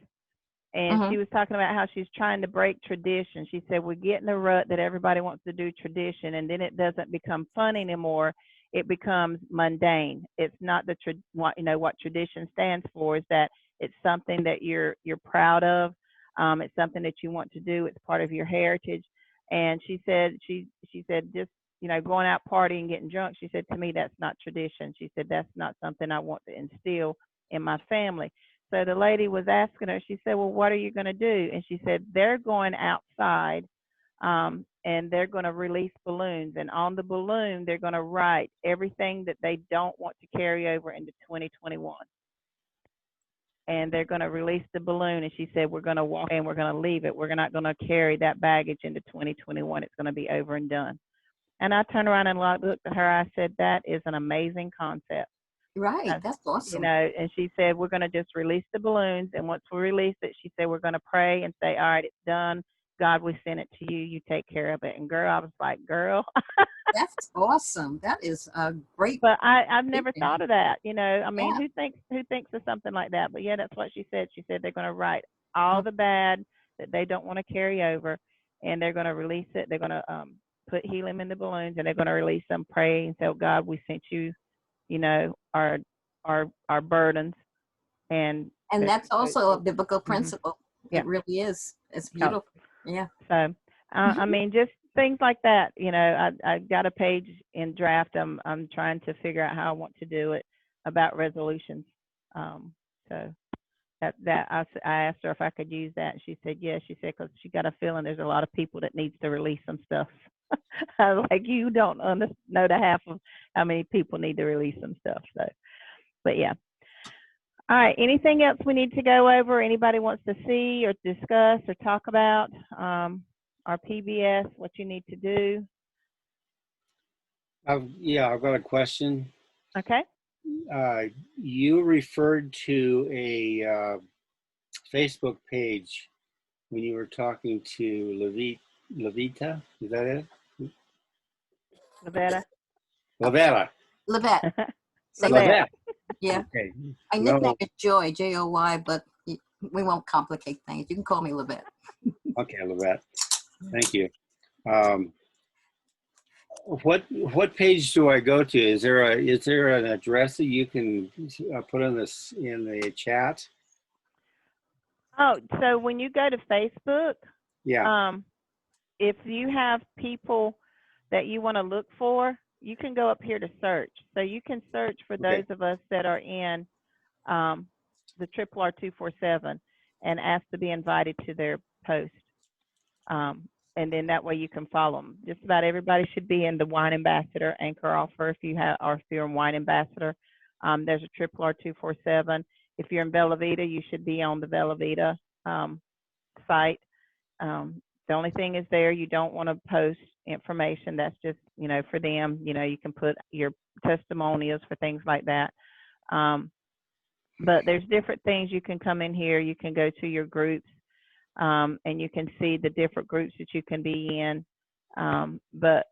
And she was talking about how she's trying to break tradition. She said, we get in the rut that everybody wants to do tradition, and then it doesn't become fun anymore. It becomes mundane. It's not what tradition stands for, is that it's something that you're proud of. It's something that you want to do. It's part of your heritage. And she said, just, going out partying, getting drunk. She said, to me, that's not tradition. She said, that's not something I want to instill in my family. So the lady was asking her, she said, well, what are you going to do? And she said, they're going outside and they're going to release balloons. And on the balloon, they're going to write everything that they don't want to carry over into 2021. And they're going to release the balloon. And she said, we're going to walk and we're going to leave it. We're not going to carry that baggage into 2021. It's going to be over and done. And I turned around and looked at her. I said, that is an amazing concept. Right, that's You awesome. know, and she said, we're going to just release the balloons. And once we release it, she said, we're going to pray and say, all right, it's done. God, we sent it to you. You take care of it. And girl, I was like, girl. That's awesome. That is a great. But I've never thinking. thought of that. You know, I mean, Yeah. who thinks of something like that? But yeah, that's what she said. She said they're going to write all the bad that they don't want to carry over, and they're going to release it. They're going to put helium in the balloons, and they're going to release them. Pray and say, oh, God, we sent you, you know, our burdens, and that's also a biblical Mhm. principle. Yeah. It really is. It's beautiful. Yeah. So, I mean, just things like that. You know, I got a page in draft. I'm trying to figure out how I want to do it about resolutions. So that I asked her if I could use that, and she said yes. She said because she got a feeling there's a lot of people that needs to release some stuff. I was like, you don't know the half of how many people need to release some stuff. So, but yeah. All right. Anything else we need to go over? Anybody wants to see or discuss or talk about our PBS? What you need to do? Yeah, I've got a question. Okay. You referred to a Facebook page when you were talking to Levita. Is that it? Lavetta. Lavetta. Levette. Say Lavette. that. Lavette. Yeah. Okay. My No. nickname is Joy, Joy, but we won't complicate things. You can call me Levette. Okay, Lavette. Thank you. What page do I go to? Is there an address that you can put in the chat? Oh, so when you go to Facebook, Yeah. if you have people that you want to look for, you can go up here to search. So you can search for Okay. those of us that are in the RRR 247 and ask to be invited to their post. And then that way you can follow them. Just about everybody should be in the Wine Ambassador anchor offer if you're a Wine Ambassador. There's a RRR 247. If you're in Bella Vita, you should be on the Bella Vita site. The only thing is there, you don't want to post information that's just, you know, for them. You know, you can put your testimonials for things like that. But there's different things you can come in here. You can go to your groups, and you can see the different groups that you can be in. But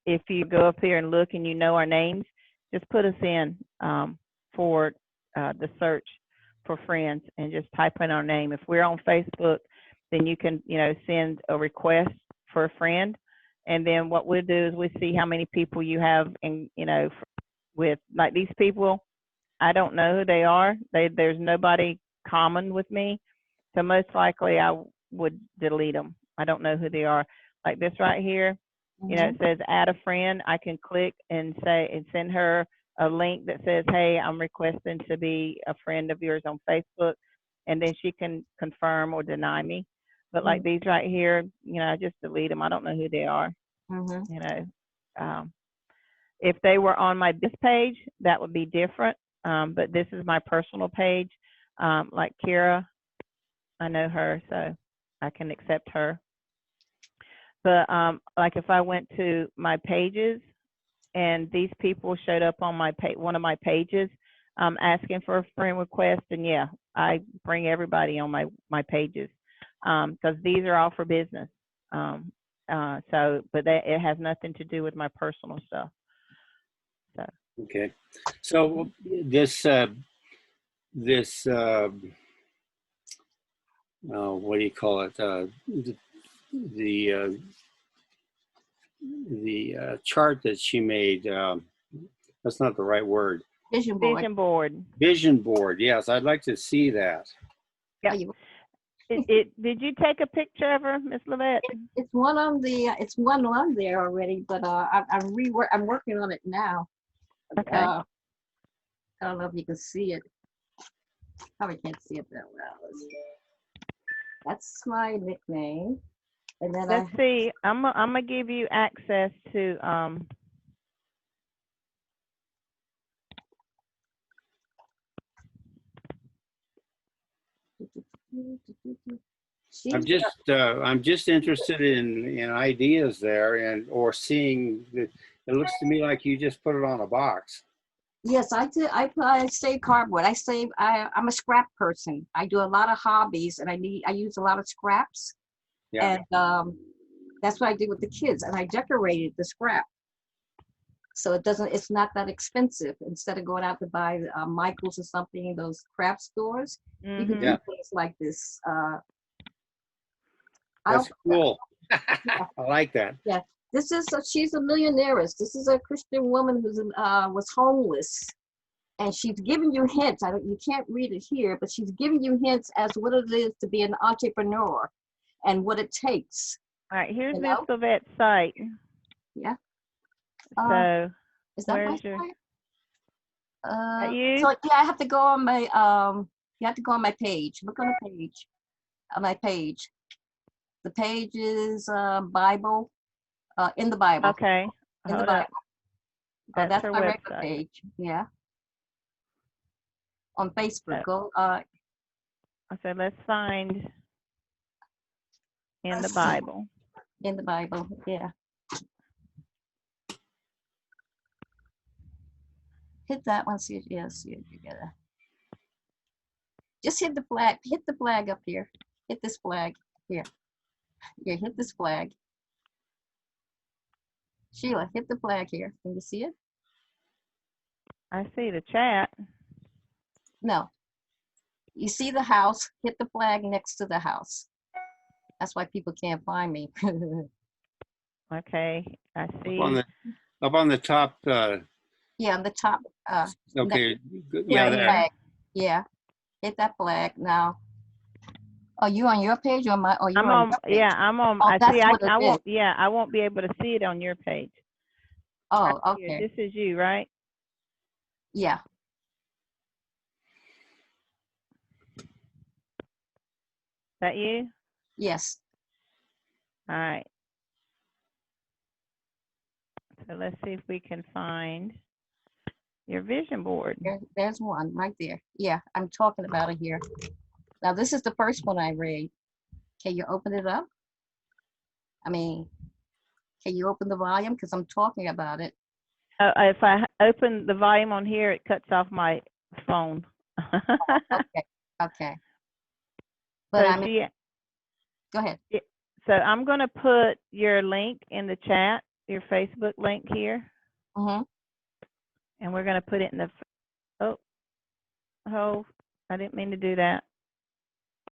if you go up here and look and you know our names, just put us in for the search for friends and just type in our name. If we're on Facebook, then you can, you know, send a request for a friend. And then what we'll do is we see how many people you have, and, you know, with like these people, I don't know who they are. There's nobody common with me. So most likely I would delete them. I don't know who they are. Like this right here, you know, it says add a friend. I can click and say, and send her a link that says, hey, I'm requesting to be a friend of yours on Facebook. And then she can confirm or deny me. But like these right here, you know, I just delete them. I don't know who they are. You know, if they were on my business page, that would be different. But this is my personal page. Like Kira, I know her, so I can accept her. But like if I went to my pages and these people showed up on my one of my pages asking for a friend request, and yeah, I bring everybody on my pages because these are all for business. So, but it has nothing to do with my personal stuff. So. Okay. So this what do you call it? The chart that she made. That's not the right word. Vision board. Vision board. Vision board. Yes, I'd like to see that. Yeah. Did you take a picture of her, Miss Levette? It's one on there already, but I'm working on it now. Okay. I don't know if you can see it. Probably can't see it that well. That's my nickname. And then Let's see. I'm gonna give you access to I'm just interested in ideas there or seeing that. It looks to me like you just put it on a box. Yes, I did. I save cardboard. I'm a scrap person. I do a lot of hobbies, and I use a lot of scraps. Yeah. And that's what I did with the kids. And I decorated the scrap, so it's not that expensive. Instead of going out to buy Michaels or something, those craft stores, you can do Yeah. things like this. That's cool. I like that. Yeah, she's a millionaires. This is a Christian woman who's was homeless, and she's giving you hints. You can't read it here, but she's giving you hints as to what it is to be an entrepreneur and what it takes. All right, here's You Miss know? Sylvette's site. Yeah. So Is that my where's your? site? That you? So yeah, I have to go on my you have to go on my page. Look on the page. On my page. The page is Bible. In the Bible. Okay. In the Hold Bible. up. Oh, that's her my regular website. page. Yeah. On Facebook. Go. I said let's find in the Let's see. Bible. In the Bible. Yeah. Hit that one. See it. Yeah. See it together. Just hit the flag. Hit the flag up here. Hit this flag here. Yeah. Hit this flag. Sheila, hit the flag here. Can you see it? I see the chat. No. You see the house, hit the flag next to the house. That's why people can't find me. Okay, I see. Up on the top. Yeah, on the top. Okay. Hit Yeah, the there. flag. Yeah, hit that flag now. Are you on your page or my? Or you I'm on on. your page? Yeah, I'm on. Oh, I that's see. what it I is. won't. Yeah, I won't be able to see it on your page. Oh, Right here. okay. This is you, right? Yeah. That you? Yes. All right. So let's see if we can find your vision board. There's one right there. Yeah, I'm talking about it here. Now this is the first one I read. Can you open it up? I mean, can you open the volume? Because I'm talking about it. If I open the volume on here, it cuts off my phone. Okay. Okay. But So I mean, go ahead. So I'm going to put your link in the chat, your Facebook link here, Mm-hmm. and we're going to put it in the, oh, I didn't mean to do that.